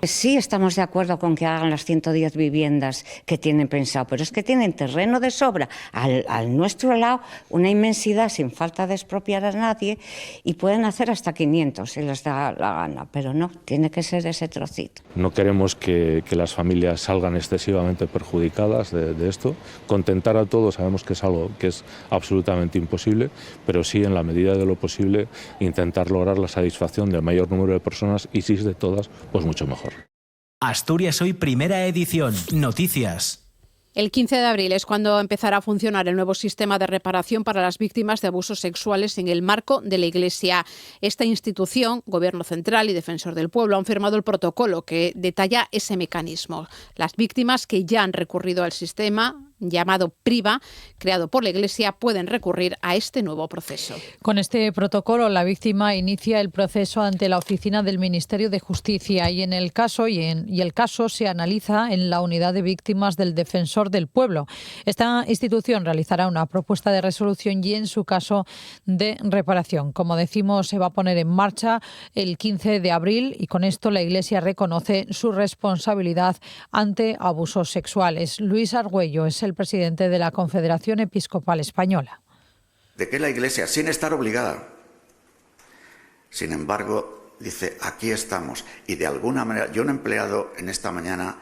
Sí, estamos de acuerdo con que hagan las 110 viviendas que tienen pensado, pero es que tienen terreno de sobra al nuestro lado, una inmensidad sin falta de expropiar a nadie, y pueden hacer hasta 500 si les da la gana, pero no, tiene que ser ese trocito. No queremos que las familias salgan excesivamente perjudicadas de esto. Contentar a todos sabemos que es algo que es absolutamente imposible, pero sí, en la medida de lo posible, intentar lograr la satisfacción del mayor número de personas, y si es de todas, pues mucho mejor. Asturias Hoy, primera edición. Noticias. El 15 de abril es cuando empezará a funcionar el nuevo sistema de reparación para las víctimas de abusos sexuales en el marco de la Iglesia. Esta institución, Gobierno Central y Defensor del Pueblo, han firmado el protocolo que detalla ese mecanismo. Las víctimas que ya han recurrido al sistema llamado PRIVA, creado por la Iglesia, pueden recurrir a este nuevo proceso. Con este protocolo, la víctima inicia el proceso ante la oficina del Ministerio de Justicia y el caso se analiza en la unidad de víctimas del Defensor del Pueblo. Esta institución realizará una propuesta de resolución y, en su caso, de reparación. Como decimos, se va a poner en marcha el 15 de abril y con esto la Iglesia reconoce su responsabilidad ante abusos sexuales. Luis Argüello es el presidente de la Confederación Episcopal Española. De que la Iglesia, sin estar obligada, sin embargo, dice, aquí estamos. Y de alguna manera, yo no he empleado en esta mañana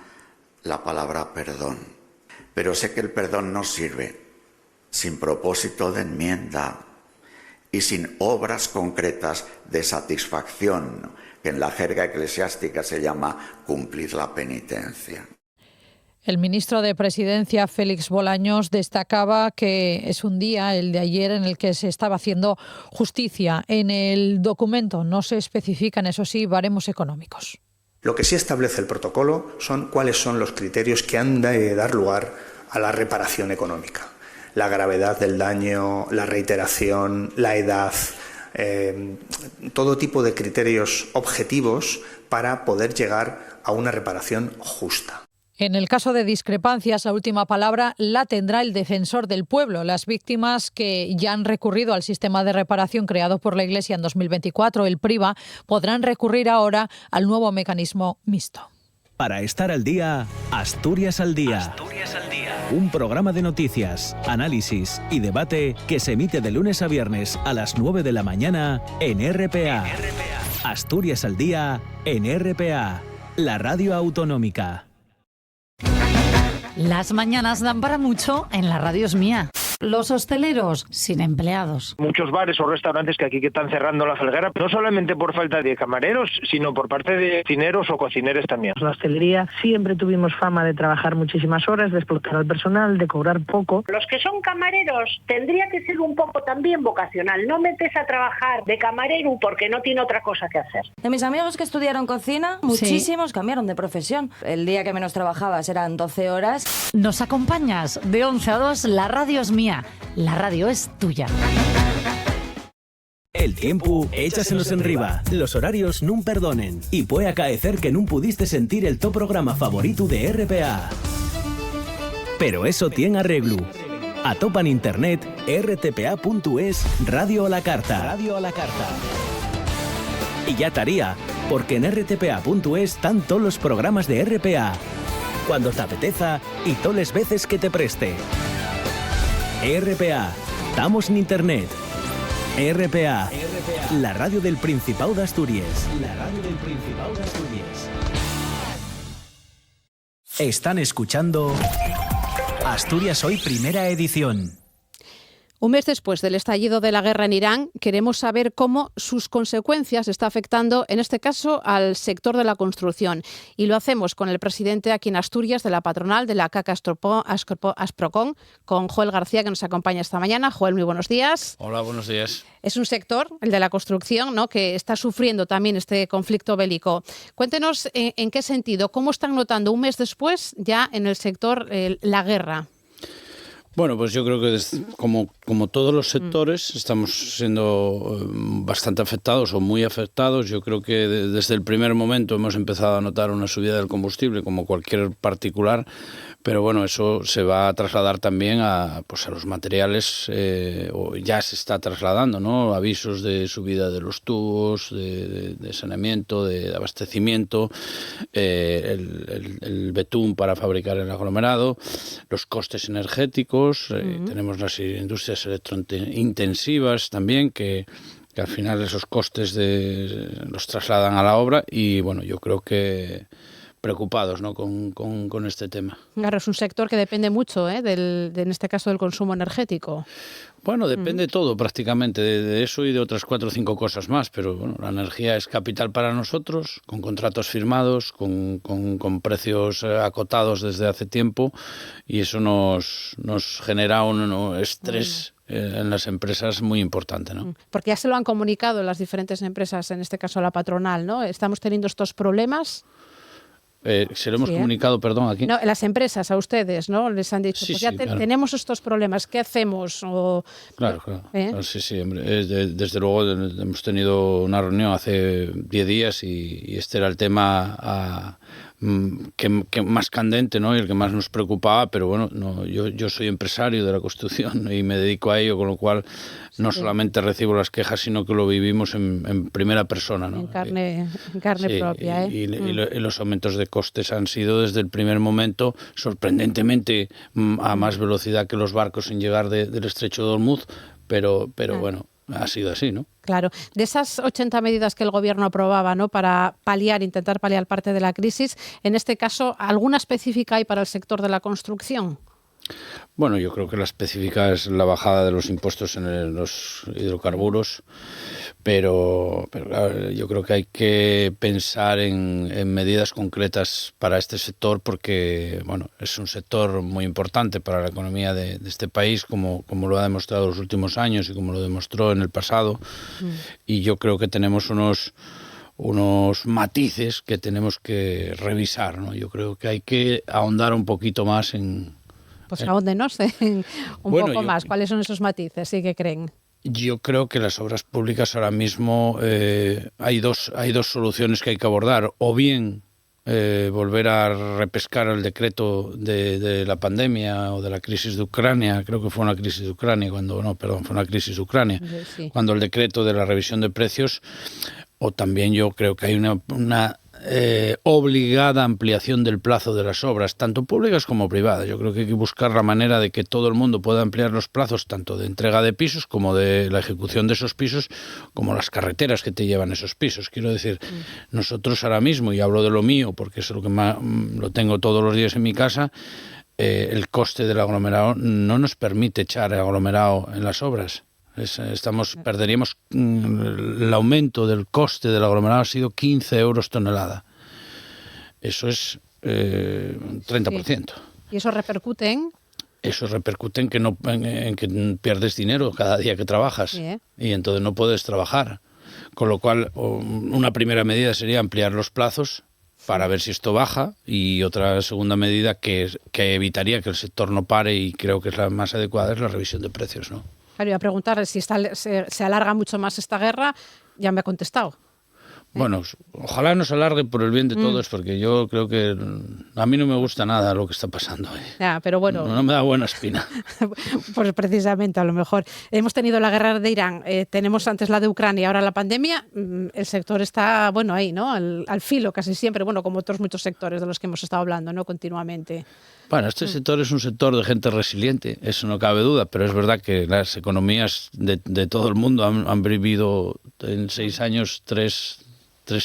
la palabra perdón, pero sé que el perdón no sirve sin propósito de enmienda y sin obras concretas de satisfacción, que en la jerga eclesiástica se llama cumplir la penitencia. El ministro de Presidencia, Félix Bolaños, destacaba que es un día, el de ayer, en el que se estaba haciendo justicia. En el documento no se especifican, eso sí, baremos económicos. Lo que sí establece el protocolo son cuáles son los criterios que han de dar lugar a la reparación económica. La gravedad del daño, la reiteración, la edad, todo tipo de criterios objetivos para poder llegar a una reparación justa. En el caso de discrepancias, la última palabra la tendrá el Defensor del Pueblo. Las víctimas que ya han recurrido al sistema de reparación creado por la Iglesia en 2024, el PRIVA, podrán recurrir ahora al nuevo mecanismo mixto. Para estar al día, Asturias al Día. Asturias al Día. Un programa de noticias, análisis y debate que se emite de lunes a viernes a las 9 de la mañana en RPA. Asturias al Día en RPA, la radio autonómica. Las mañanas dan para mucho en La Radio Es Mía. Los hosteleros sin empleados. Muchos bares o restaurantes que están cerrando la Felguera, no solamente por falta de camareros, sino por parte de cocineros o cocineres también. La hostelería siempre tuvimos fama de trabajar muchísimas horas, de explotar al personal, de cobrar poco. Los que son camareros tendría que ser un poco también vocacional. No metes a trabajar de camarero porque no tiene otra cosa que hacer. De mis amigos que estudiaron cocina, muchísimos cambiaron de profesión. El día que menos trabajabas eran 12 horas. ¿Nos acompañas? De 11 a 2, la radio es mía. La radio es tuya. El tiempo, échaselos en riba. Los horarios nun perdonen. Y puede acaecer que nun pudiste sentir el to programa favorito de RPA. Pero eso tiene arreglo. Atopa en internet rtpa.es Radio a la Carta. Y ya estaría, porque en rtpa.es están todos los programas de RPA. Cuando te apeteza y todas las veces que te preste. RPA, estamos en internet. RPA, la radio del Principado de Asturias. Están escuchando Asturias Hoy, primera edición. Un mes después del estallido de la guerra en Irán, queremos saber cómo sus consecuencias está afectando, en este caso, al sector de la construcción. Y lo hacemos con el presidente aquí en Asturias de la patronal de la CAC Asprocon, con Joel García, que nos acompaña esta mañana. Joel, muy buenos días. Hola, buenos días. Es un sector, el de la construcción, ¿no?, que está sufriendo también este conflicto bélico. Cuéntenos en qué sentido, cómo están notando un mes después ya en el sector la guerra. Bueno, pues yo creo que como todos los sectores estamos siendo bastante afectados o muy afectados. Yo creo que desde el primer momento hemos empezado a notar una subida del combustible como cualquier particular, pero bueno, eso se va a trasladar también a los materiales, o ya se está trasladando, ¿no? Avisos de subida de los tubos, de saneamiento, de abastecimiento, el betún para fabricar el aglomerado, los costes energéticos. Tenemos las industrias electrointensivas también que al final esos costes los trasladan a la obra y bueno, yo creo que preocupados, ¿no?, con este tema. Claro, es un sector que depende mucho, en este caso del consumo energético. Bueno, depende todo prácticamente de eso y de otras 4 o 5 cosas más, pero bueno, la energía es capital para nosotros, con contratos firmados, con precios acotados desde hace tiempo y eso nos genera un estrés en las empresas muy importante, ¿no? Porque ya se lo han comunicado las diferentes empresas, en este caso la patronal, ¿no? Estamos teniendo estos problemas. Se lo hemos comunicado, perdón, aquí. No, las empresas, a ustedes, ¿no? Les han dicho, claro, tenemos estos problemas, ¿qué hacemos? Claro. Sí, hombre. Desde luego hemos tenido una reunión hace 10 días y este era el tema que más candente, ¿no?, y el que más nos preocupaba, pero bueno, yo soy empresario de la construcción y me dedico a ello, con lo cual no solamente recibo las quejas, sino que lo vivimos en primera persona, ¿no? En carne propia. Y los aumentos de costes han sido desde el primer momento, sorprendentemente a más velocidad que los barcos en llegar del estrecho de Hormuz, pero bueno, ha sido así, ¿no? Claro. De esas 80 medidas que el Gobierno aprobaba, ¿no?, para intentar paliar parte de la crisis, en este caso, ¿alguna específica hay para el sector de la construcción? Bueno, yo creo que la específica es la bajada de los impuestos en los hidrocarburos, pero claro, yo creo que hay que pensar en medidas concretas para este sector porque, bueno, es un sector muy importante para la economía de este país, como lo ha demostrado los últimos años y como lo demostró en el pasado, y yo creo que tenemos unos matices que tenemos que revisar, ¿no? Yo creo que hay que ahondar un poquito más en... Pues ahóndenos un poco más. ¿Cuáles son esos matices? ¿Sí que creen? Yo creo que las obras públicas ahora mismo hay dos soluciones que hay que abordar. O bien volver a repescar el decreto de la pandemia o de la crisis de Ucrania. Creo que fue una crisis de Ucrania fue una crisis de Ucrania. Sí. Cuando el decreto de la revisión de precios. O también yo creo que hay una obligada ampliación del plazo de las obras, tanto públicas como privadas. Yo creo que hay que buscar la manera de que todo el mundo pueda ampliar los plazos, tanto de entrega de pisos como de la ejecución de esos pisos, como las carreteras que te llevan esos pisos. Quiero decir, nosotros ahora mismo, y hablo de lo mío, porque es lo que más lo tengo todos los días en mi casa, el coste del aglomerado no nos permite echar el aglomerado en las obras. Perderíamos el aumento del coste del aglomerado ha sido 15 euros tonelada. Eso es 30%. Sí. ¿Y eso repercute en? Eso repercute en que pierdes dinero cada día que trabajas, Sí. Y entonces no puedes trabajar. Con lo cual, una primera medida sería ampliar los plazos para ver si esto baja, y otra segunda medida que evitaría que el sector no pare, y creo que es la más adecuada, es la revisión de precios, ¿no? Claro, iba a preguntar si se alarga mucho más esta guerra, ya me ha contestado. Bueno, ojalá no se alargue por el bien de todos, porque yo creo que a mí no me gusta nada lo que está pasando. Ya, pero bueno. No me da buena espina. Pues precisamente, a lo mejor. Hemos tenido la guerra de Irán, tenemos antes la de Ucrania y ahora la pandemia. El sector está, bueno, ahí, ¿no? Al filo casi siempre, bueno, como otros muchos sectores de los que hemos estado hablando, ¿no? Continuamente. Bueno, este sector es un sector de gente resiliente, eso no cabe duda, pero es verdad que las economías de todo el mundo han vivido en 6 años tres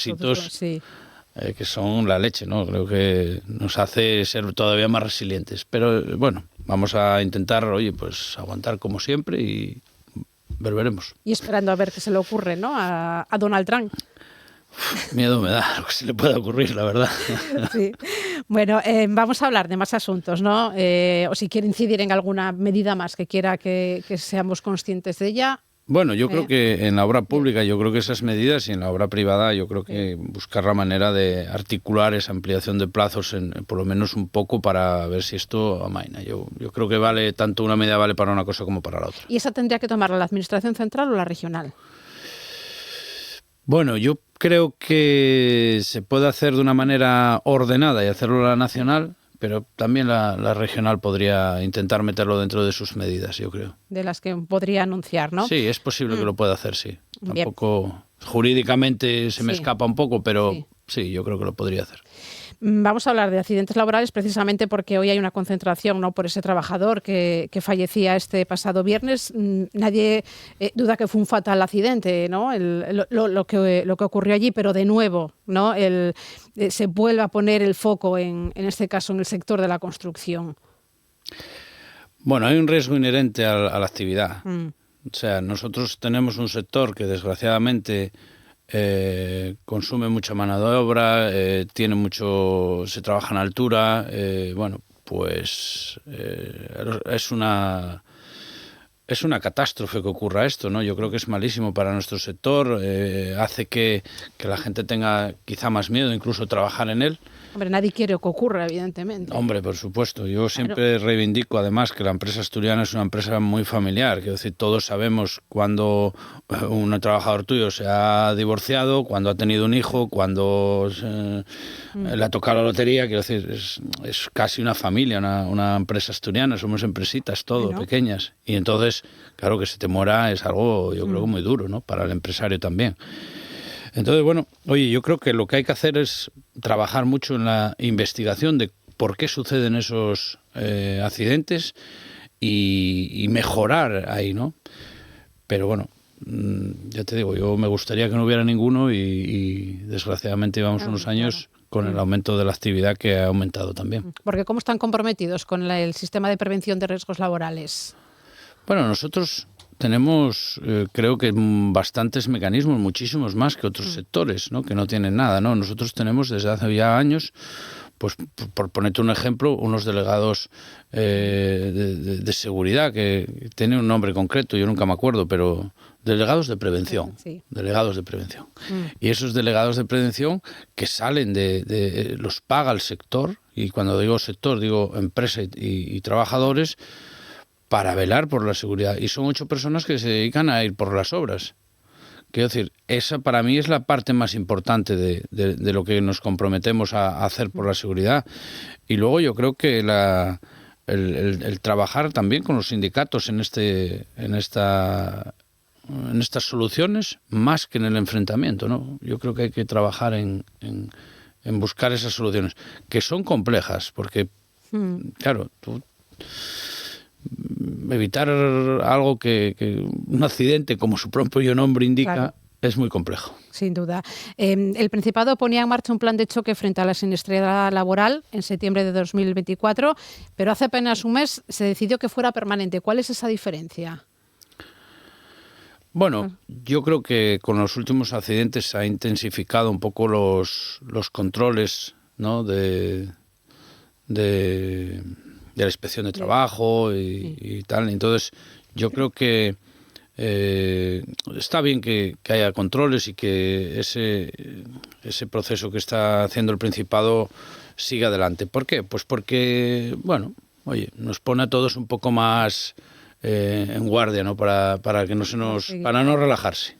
hitos, sí, que son la leche, ¿no? Creo que nos hace ser todavía más resilientes. Pero bueno, vamos a intentar, pues aguantar como siempre y veremos. Y esperando a ver qué se le ocurre, ¿no? A Donald Trump. Miedo me da lo que se le pueda ocurrir, la verdad. Sí. Bueno, vamos a hablar de más asuntos, ¿no? O si quiere incidir en alguna medida más que quiera que seamos conscientes de ella. Bueno, yo creo que en la obra pública, yo creo que esas medidas, y en la obra privada, yo creo que buscar la manera de articular esa ampliación de plazos, por lo menos un poco, para ver si esto amaina. Yo creo que vale, tanto una medida vale para una cosa como para la otra. ¿Y esa tendría que tomarla la Administración Central o la regional? Bueno, yo creo que se puede hacer de una manera ordenada y hacerlo la nacional, pero también la regional podría intentar meterlo dentro de sus medidas, yo creo. De las que podría anunciar, ¿no? Sí, es posible que lo pueda hacer, sí. Bien. Tampoco jurídicamente se me Sí. escapa un poco, pero sí, yo creo que lo podría hacer. Vamos a hablar de accidentes laborales precisamente porque hoy hay una concentración, ¿no?, por ese trabajador que fallecía este pasado viernes. Nadie duda que fue un fatal accidente, ¿no? Lo que ocurrió allí, pero de nuevo, ¿no? Se vuelve a poner el foco en este caso en el sector de la construcción. Bueno, hay un riesgo inherente a la actividad. O sea, nosotros tenemos un sector que desgraciadamente consume mucha mano de obra, se trabaja en altura, pues es una catástrofe que ocurra esto, ¿no? Yo creo que es malísimo para nuestro sector, hace que la gente tenga quizá más miedo, incluso trabajar en él. Hombre, nadie quiere que ocurra, evidentemente. Hombre, por supuesto. Yo siempre reivindico, además, que la empresa asturiana es una empresa muy familiar. Quiero decir, todos sabemos cuando un trabajador tuyo se ha divorciado, cuando ha tenido un hijo, cuando le ha tocado la lotería. Quiero decir, es casi una familia, una empresa asturiana. Somos empresitas, pequeñas. Y entonces, claro, que se te muera es algo, yo creo, muy duro, ¿no? Para el empresario también. Entonces, bueno, yo creo que lo que hay que hacer es trabajar mucho en la investigación de por qué suceden esos accidentes y mejorar ahí, ¿no? Pero bueno, ya te digo, yo me gustaría que no hubiera ninguno y desgraciadamente llevamos unos años con el aumento de la actividad que ha aumentado también. Porque ¿cómo están comprometidos con el sistema de prevención de riesgos laborales? Bueno, nosotros tenemos, creo que bastantes mecanismos, muchísimos más que otros sectores, ¿no?, que no tienen nada, ¿no? Nosotros tenemos desde hace ya años, pues por ponerte un ejemplo, unos delegados de seguridad, que tienen un nombre concreto, yo nunca me acuerdo, pero delegados de prevención. Sí. Delegados de prevención. Y esos delegados de prevención que salen los paga el sector, y cuando digo sector, digo empresa y trabajadores, para velar por la seguridad. Y son 8 personas que se dedican a ir por las obras. Quiero decir, esa para mí es la parte más importante de lo que nos comprometemos a hacer por la seguridad. Y luego yo creo que el trabajar también con los sindicatos en estas soluciones, más que en el enfrentamiento, ¿no? Yo creo que hay que trabajar en buscar esas soluciones, que son complejas, porque, claro, evitar algo un accidente, como su propio nombre indica, es muy complejo. Sin duda. El Principado ponía en marcha un plan de choque frente a la siniestralidad laboral en septiembre de 2024, pero hace apenas un mes se decidió que fuera permanente. ¿Cuál es esa diferencia? Bueno, yo creo que con los últimos accidentes se ha intensificado un poco los controles, ¿no? de la inspección de trabajo y tal. Entonces, yo creo que está bien que haya controles y que ese proceso que está haciendo el Principado siga adelante. ¿Por qué? Pues porque, bueno, oye, nos pone a todos un poco más en guardia, ¿no? Para no relajarse.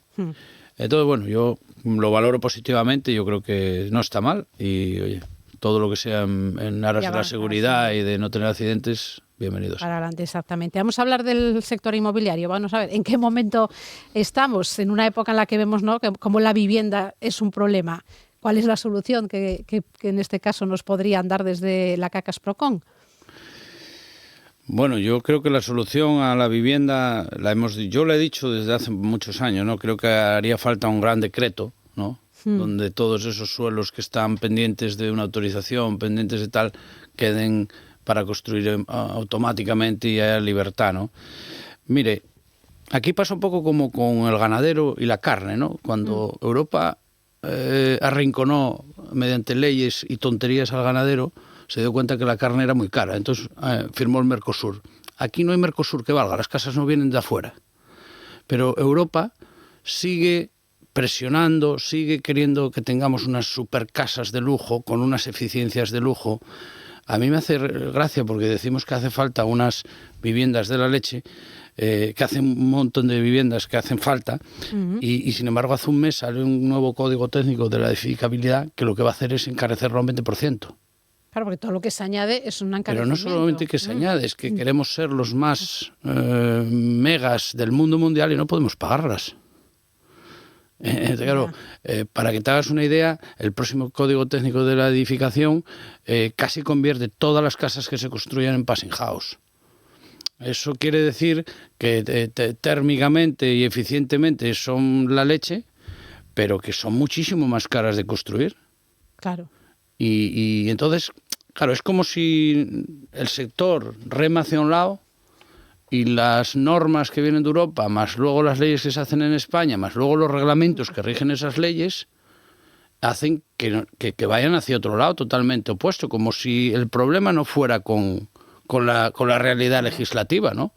Entonces, bueno, yo lo valoro positivamente, yo creo que no está mal y, oye, todo lo que sea en aras de la seguridad y de no tener accidentes, bienvenidos. Para adelante, exactamente. Vamos a hablar del sector inmobiliario. Vamos a ver en qué momento estamos, en una época en la que vemos, ¿no?, que como la vivienda es un problema. ¿Cuál es la solución que en este caso nos podrían dar desde la CACAS Procon? Bueno, yo creo que la solución a la vivienda, yo lo he dicho desde hace muchos años, ¿no? Creo que haría falta un gran decreto, ¿no? Donde todos esos suelos que están pendientes de una autorización, pendientes de tal, queden para construir automáticamente y haya libertad, ¿no? Mire, aquí pasa un poco como con el ganadero y la carne, ¿no? Cuando Europa arrinconó mediante leyes y tonterías al ganadero, se dio cuenta que la carne era muy cara, entonces firmó el Mercosur. Aquí no hay Mercosur que valga, las casas no vienen de afuera. Pero Europa sigue presionando, sigue queriendo que tengamos unas supercasas de lujo, con unas eficiencias de lujo. A mí me hace gracia porque decimos que hace falta unas viviendas de la leche, que hacen un montón de viviendas que hacen falta, y sin embargo hace un mes sale un nuevo código técnico de la edificabilidad que lo que va a hacer es encarecerlo un 20%. Claro, porque todo lo que se añade es un encarecimiento. Pero no solamente que se añade, es que queremos ser los más megas del mundo mundial y no podemos pagarlas. Claro, para que te hagas una idea, el próximo código técnico de la edificación casi convierte todas las casas que se construyan en passing house. Eso quiere decir que térmicamente y eficientemente son la leche, pero que son muchísimo más caras de construir. Claro. Y entonces, claro, es como si el sector rema hacia un lado y las normas que vienen de Europa, más luego las leyes que se hacen en España, más luego los reglamentos que rigen esas leyes, hacen que vayan hacia otro lado totalmente opuesto, como si el problema no fuera con la realidad legislativa, ¿no?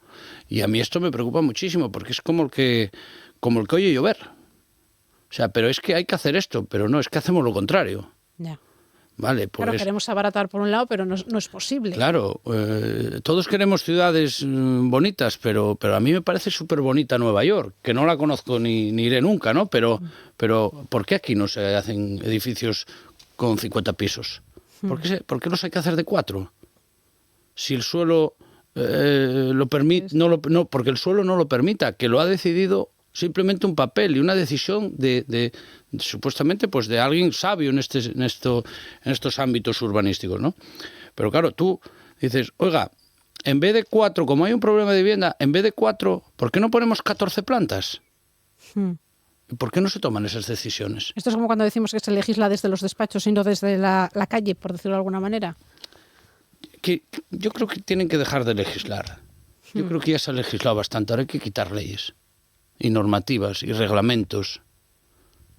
Y a mí esto me preocupa muchísimo, porque es como el que oye llover. O sea, pero es que hay que hacer esto, pero no, es que hacemos lo contrario. Ya. Vale, pues, claro, queremos abaratar por un lado, pero no es posible. Claro, todos queremos ciudades bonitas, pero a mí me parece súper bonita Nueva York, que no la conozco ni iré nunca, ¿no? Pero ¿por qué aquí no se hacen edificios con 50 pisos? ¿Por qué los hay que hacer de 4? Si el suelo lo permite, porque el suelo no lo permita, que lo ha decidido simplemente un papel y una decisión de supuestamente pues de alguien sabio en estos ámbitos urbanísticos, ¿no? Pero claro, tú dices, oiga, en vez de 4, como hay un problema de vivienda, en vez de 4, ¿por qué no ponemos 14 plantas? ¿Por qué no se toman esas decisiones? Esto es como cuando decimos que se legisla desde los despachos y no desde la calle, por decirlo de alguna manera. Que yo creo que tienen que dejar de legislar. Yo creo que ya se ha legislado bastante, ahora hay que quitar leyes y normativas y reglamentos.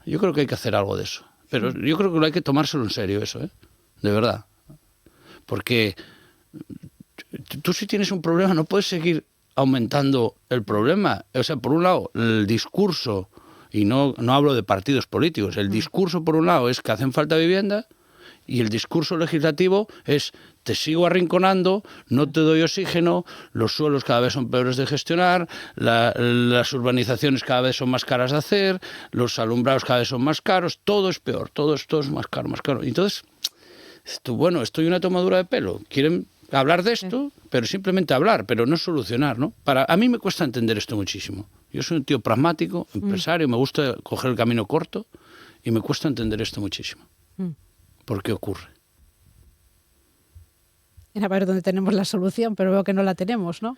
Yo creo que hay que hacer algo de eso. Pero yo creo que hay que tomárselo en serio eso, de verdad. Porque tú si tienes un problema no puedes seguir aumentando el problema. O sea, por un lado, el discurso, y no hablo de partidos políticos, el discurso por un lado es que hacen falta vivienda y el discurso legislativo es te sigo arrinconando, no te doy oxígeno, los suelos cada vez son peores de gestionar, las urbanizaciones cada vez son más caras de hacer, los alumbrados cada vez son más caros, todo es peor, todo es más caro, más caro. Entonces, bueno, estoy en una tomadura de pelo, quieren hablar de esto, pero simplemente hablar, pero no solucionar, ¿no? A mí me cuesta entender esto muchísimo. Yo soy un tío pragmático, empresario, me gusta coger el camino corto y me cuesta entender esto muchísimo. ¿Por qué ocurre? Era para ver dónde tenemos la solución, pero veo que no la tenemos, ¿no?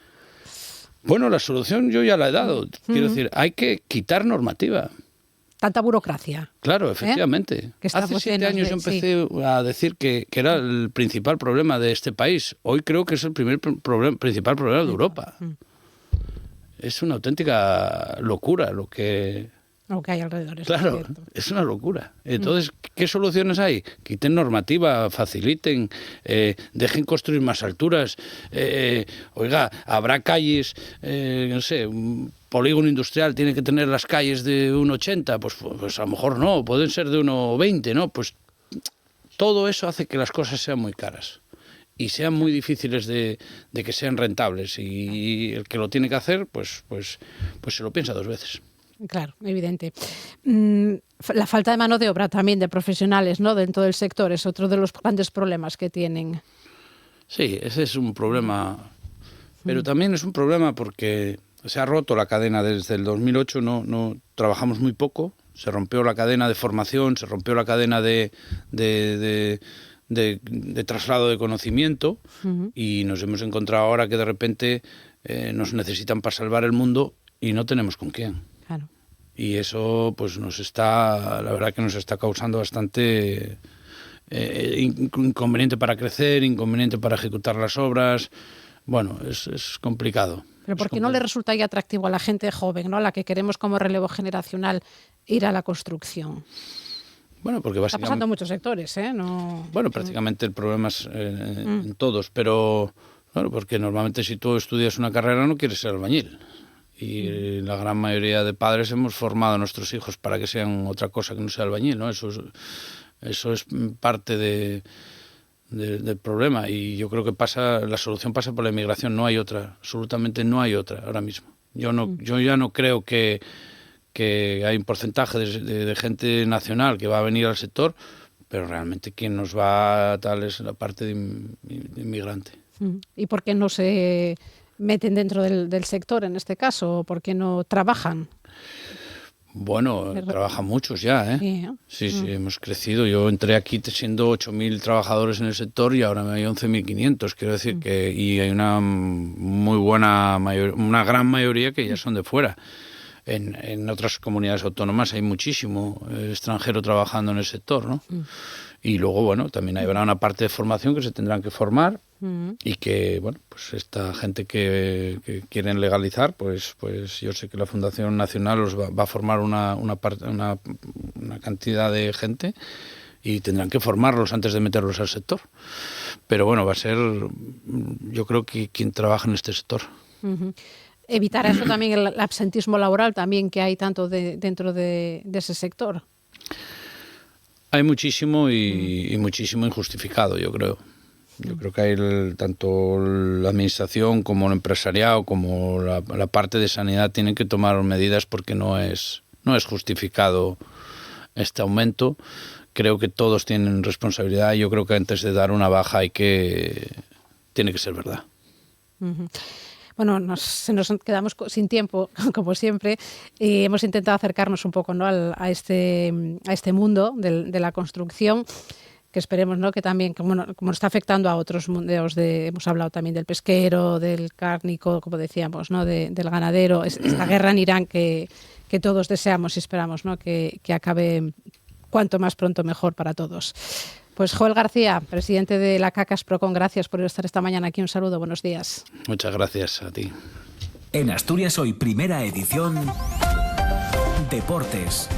Bueno, la solución yo ya la he dado. Quiero decir, hay que quitar normativa. tanta burocracia. Claro, efectivamente. Hace 7 años yo empecé a decir que era el principal problema de este país. Hoy creo que es el principal problema de Europa. Es una auténtica locura lo que hay alrededor. Claro, es una locura. Entonces, ¿qué soluciones hay? Quiten normativa, faciliten, dejen construir más alturas. Oiga, habrá calles, no sé, un polígono industrial tiene que tener las calles de 1,80, pues a lo mejor no, pueden ser de 1,20, ¿no? Pues todo eso hace que las cosas sean muy caras y sean muy difíciles de que sean rentables. Y el que lo tiene que hacer, pues se lo piensa 2 veces. Claro, evidente. La falta de mano de obra también, de profesionales, ¿no?, dentro del sector, es otro de los grandes problemas que tienen. Sí, ese es un problema, pero también es un problema porque se ha roto la cadena desde el 2008, no trabajamos muy poco, se rompió la cadena de formación, se rompió la cadena de traslado de conocimiento y nos hemos encontrado ahora que de repente nos necesitan para salvar el mundo y no tenemos con quién. Claro. Y eso pues la verdad que nos está causando bastante inconveniente para crecer, inconveniente para ejecutar las obras. Bueno, es complicado. Pero ¿por qué no le resulta ya atractivo a la gente joven, ¿no?, a la que queremos como relevo generacional ir a la construcción? Bueno, porque está pasando en muchos sectores, ¿eh? Bueno, prácticamente el problema es en todos, pero bueno, porque normalmente si tú estudias una carrera no quieres ser albañil. Y la gran mayoría de padres hemos formado a nuestros hijos para que sean otra cosa que no sea albañil, ¿no? Eso es parte del problema y yo creo que la solución pasa por la inmigración, no hay otra, absolutamente no hay otra ahora mismo. Yo ya no creo que hay un porcentaje de gente nacional que va a venir al sector, pero realmente quien nos va a tal es la parte de inmigrante. ¿Y por qué no se meten dentro del sector en este caso? ¿Por qué no trabajan? Bueno, trabajan muchos ya, ¿eh? Sí, hemos crecido. Yo entré aquí siendo 8.000 trabajadores en el sector y ahora hay 11.500. Quiero decir que y hay una muy buena una gran mayoría que ya son de fuera. En otras comunidades autónomas hay muchísimo extranjero trabajando en el sector, ¿no? Y luego, bueno, también habrá una parte de formación que se tendrán que formar y que, bueno, pues esta gente que quieren legalizar, pues yo sé que la Fundación Nacional va a formar una cantidad de gente y tendrán que formarlos antes de meterlos al sector. Pero bueno, va a ser, yo creo que quien trabaja en este sector. Evitar eso también, el absentismo laboral también que hay tanto dentro de ese sector. Hay muchísimo y muchísimo injustificado, yo creo. Yo creo que hay tanto la administración como el empresariado, como la parte de sanidad tienen que tomar medidas porque no es justificado este aumento. Creo que todos tienen responsabilidad y yo creo que antes de dar una baja tiene que ser verdad. Bueno, nos quedamos sin tiempo, como siempre, y hemos intentado acercarnos un poco, ¿no?, a este mundo de la construcción, que esperemos, ¿no?, que también, como está afectando a otros mundos, hemos hablado también del pesquero, del cárnico, como decíamos, ¿no?, del ganadero, esta guerra en Irán que todos deseamos y esperamos, ¿no?, que acabe cuanto más pronto mejor para todos. Pues Joel García, presidente de la CACAS Procon, gracias por estar esta mañana aquí. Un saludo, buenos días. Muchas gracias a ti. En Asturias Hoy, primera edición, Deportes.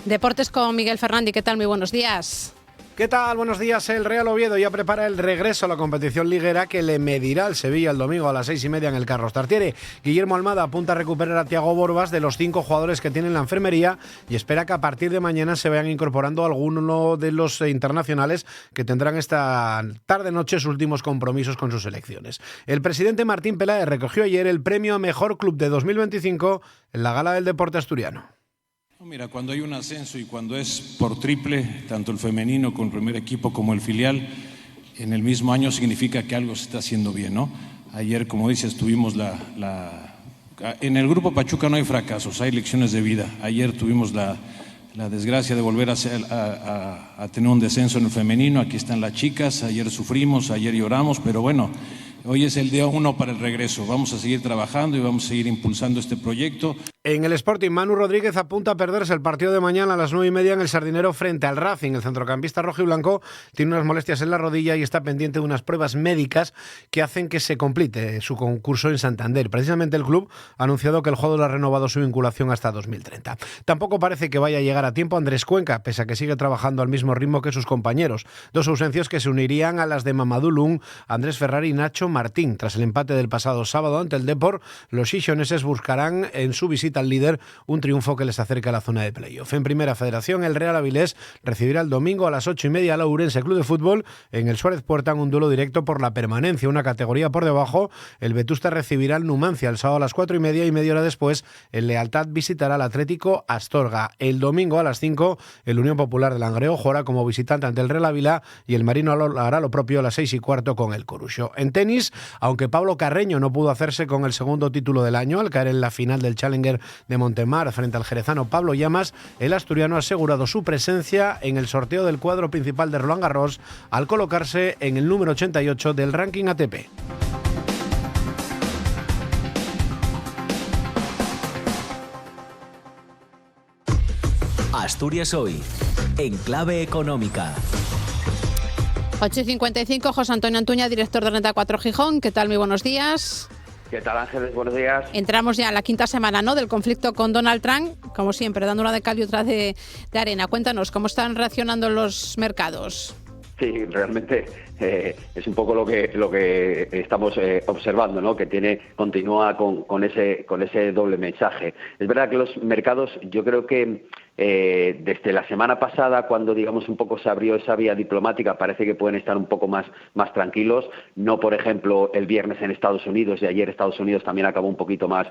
Deportes con Miguel Fernández. ¿Qué tal? Muy buenos días. ¿Qué tal? Buenos días. El Real Oviedo ya prepara el regreso a la competición liguera que le medirá al Sevilla el domingo a las 6:30 en el Carlos Tartiere. Guillermo Almada apunta a recuperar a Thiago Borbas de los 5 jugadores que tiene en la enfermería y espera que a partir de mañana se vayan incorporando algunos de los internacionales que tendrán esta tarde-noche sus últimos compromisos con sus selecciones. El presidente Martín Peláez recogió ayer el premio a Mejor Club de 2025 en la Gala del Deporte Asturiano. Mira, cuando hay un ascenso y cuando es por triple, tanto el femenino con el primer equipo como el filial, en el mismo año significa que algo se está haciendo bien, ¿no? Ayer, como dices, tuvimos en el Grupo Pachuca no hay fracasos, hay lecciones de vida. Ayer tuvimos la desgracia de volver a tener un descenso en el femenino, aquí están las chicas, ayer sufrimos, ayer lloramos, pero bueno, hoy es el día 1 para el regreso. Vamos a seguir trabajando y vamos a seguir impulsando este proyecto. En el Sporting, Manu Rodríguez apunta a perderse el partido de mañana a las 9:30 en el Sardinero frente al Racing. El centrocampista rojiblanco tiene unas molestias en la rodilla y está pendiente de unas pruebas médicas que hacen que se complete su concurso en Santander. Precisamente el club ha anunciado que el jugador ha renovado su vinculación hasta 2030. Tampoco parece que vaya a llegar a tiempo Andrés Cuenca, pese a que sigue trabajando al mismo ritmo que sus compañeros. Dos ausencias que se unirían a las de Mamadou Lung, Andrés Ferrari y Nacho Martín. Tras el empate del pasado sábado ante el Depor, los xixoneses buscarán en su visita al líder un triunfo que les acerca a la zona de playoff. En Primera Federación, el Real Avilés recibirá el domingo a las 8:30 al Ourense Club de Fútbol en el Suárez Puerta en un duelo directo por la permanencia, una categoría por debajo. El Vetusta recibirá el Numancia el sábado a las 4:30 y media hora después el Lealtad visitará al Atlético Astorga. El domingo a las 5 el Unión Popular de Langreo jugará como visitante ante el Real Ávila y el Marino hará lo propio a las 6:15 con el Coruxo. En tenis, aunque Pablo Carreño no pudo hacerse con el segundo título del año al caer en la final del Challenger de Montemar frente al jerezano Pablo Llamas, el asturiano ha asegurado su presencia en el sorteo del cuadro principal de Roland Garros al colocarse en el número 88 del ranking ATP. Asturias hoy, en clave económica. 8:55, José Antonio Antuña, director de Renta 4 Gijón. ¿Qué tal? Muy buenos días. ¿Qué tal, Ángeles? Buenos días. Entramos ya en la quinta semana, ¿no?, del conflicto con Donald Trump, como siempre, dando una de cal y otra de arena. Cuéntanos, ¿cómo están reaccionando los mercados? Sí, realmente es un poco lo que estamos observando, ¿no? Que continúa con ese doble mensaje. Es verdad que los mercados, yo creo que desde la semana pasada, cuando digamos un poco se abrió esa vía diplomática, parece que pueden estar un poco más tranquilos. No, por ejemplo, el viernes en Estados Unidos, y ayer Estados Unidos también acabó un poquito más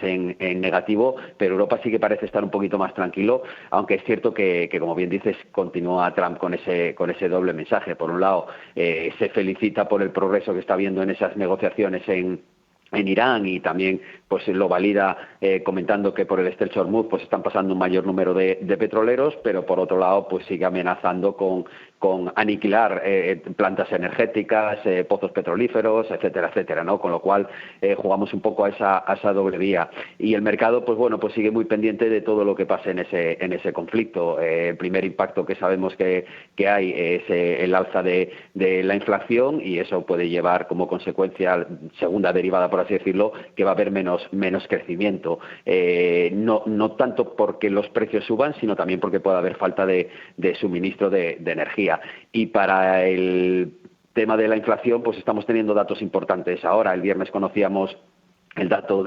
en negativo, pero Europa sí que parece estar un poquito más tranquilo, aunque es cierto que como bien dices, continúa Trump con ese doble mensaje. Por un lado, se felicita por el progreso que está habiendo en esas negociaciones en Irán, y también pues lo valida comentando que por el Strait of Hormuz pues están pasando un mayor número de petroleros, pero por otro lado pues sigue amenazando con aniquilar plantas energéticas, pozos petrolíferos, etcétera, etcétera, ¿no? Con lo cual jugamos un poco a esa doble vía. Y el mercado pues sigue muy pendiente de todo lo que pase en ese conflicto. El primer impacto que sabemos que hay es el alza de la inflación, y eso puede llevar como consecuencia, segunda derivada por así decirlo, que va a haber menos crecimiento. No tanto porque los precios suban, sino también porque puede haber falta de suministro de energía. Y para el tema de la inflación, pues estamos teniendo datos importantes ahora. El viernes conocíamos el dato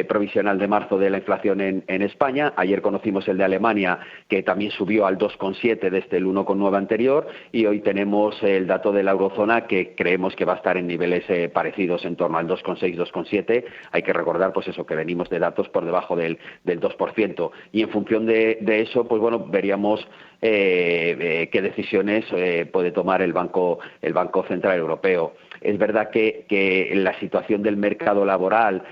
provisional de marzo de la inflación en España. Ayer conocimos el de Alemania, que también subió al 2,7 desde el 1,9 anterior, y hoy tenemos el dato de la eurozona, que creemos que va a estar en niveles parecidos, en torno al 2,6, 2,7. Hay que recordar pues eso, que venimos de datos por debajo del 2%, y en función de eso pues veríamos qué decisiones puede tomar el Banco Central Europeo. Es verdad que la situación del mercado laboral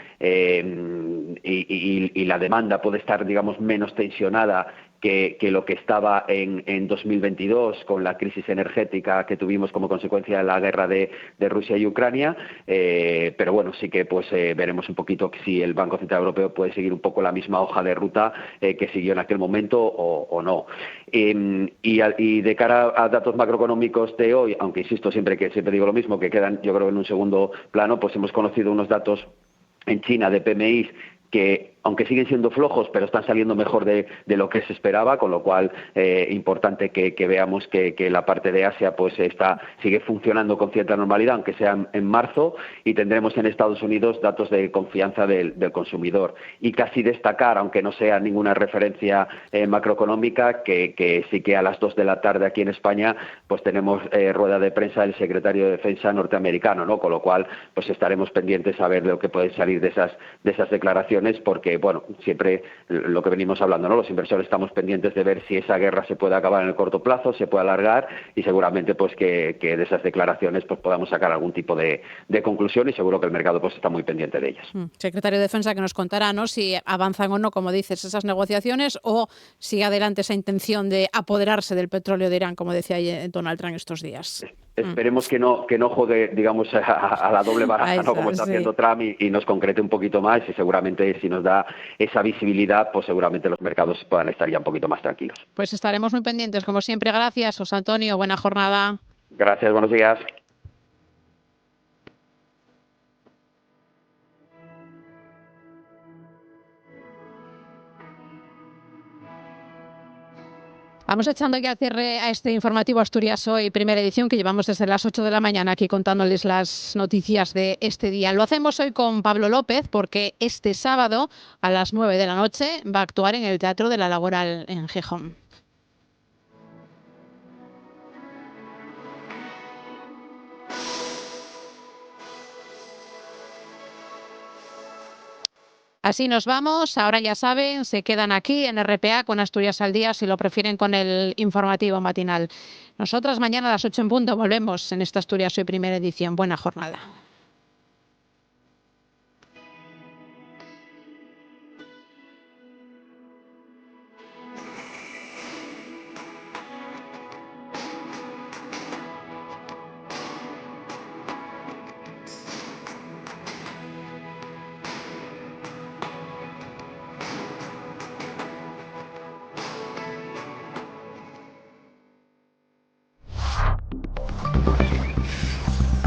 y la demanda puede estar, digamos, menos tensionada que lo que estaba en 2022 con la crisis energética que tuvimos como consecuencia de la guerra de Rusia y Ucrania, pero bueno, sí que pues veremos un poquito si el Banco Central Europeo puede seguir un poco la misma hoja de ruta que siguió en aquel momento o no. Y de cara a datos macroeconómicos de hoy, aunque insisto siempre digo lo mismo, que quedan yo creo en un segundo plano, pues hemos conocido unos datos en China de PMI que, aunque siguen siendo flojos, pero están saliendo mejor de lo que se esperaba, con lo cual importante que veamos que la parte de Asia pues sigue funcionando con cierta normalidad, aunque sea en marzo, y tendremos en Estados Unidos datos de confianza del consumidor. Y casi destacar, aunque no sea ninguna referencia macroeconómica, que sí que a las 2 de la tarde aquí en España pues tenemos rueda de prensa del secretario de Defensa norteamericano, ¿no? Con lo cual pues estaremos pendientes a ver lo que puede salir de esas declaraciones, porque siempre lo que venimos hablando, ¿no? Los inversores estamos pendientes de ver si esa guerra se puede acabar en el corto plazo, se puede alargar, y seguramente pues que de esas declaraciones pues podamos sacar algún tipo de conclusión, y seguro que el mercado pues está muy pendiente de ellas. Secretario de Defensa, que nos contará, ¿no?, si avanzan o no, como dices, esas negociaciones, o sigue adelante esa intención de apoderarse del petróleo de Irán, como decía Donald Trump estos días. Esperemos que no jode, digamos, a la doble baraja, ¿no? Como está haciendo Trump y nos concrete un poquito más, y seguramente si nos da esa visibilidad, pues seguramente los mercados puedan estar ya un poquito más tranquilos. Pues estaremos muy pendientes, como siempre. Gracias, José Antonio. Buena jornada. Gracias, buenos días. Vamos echando ya cierre a este informativo Asturias Hoy, primera edición, que llevamos desde las 8 de la mañana aquí contándoles las noticias de este día. Lo hacemos hoy con Pablo López, porque este sábado a las 9 de la noche va a actuar en el Teatro de la Laboral en Gijón. Así nos vamos. Ahora ya saben, se quedan aquí en RPA con Asturias al Día, si lo prefieren, con el informativo matinal. Nosotras mañana a las 8 en punto volvemos en esta Asturias Hoy, primera edición. Buena jornada.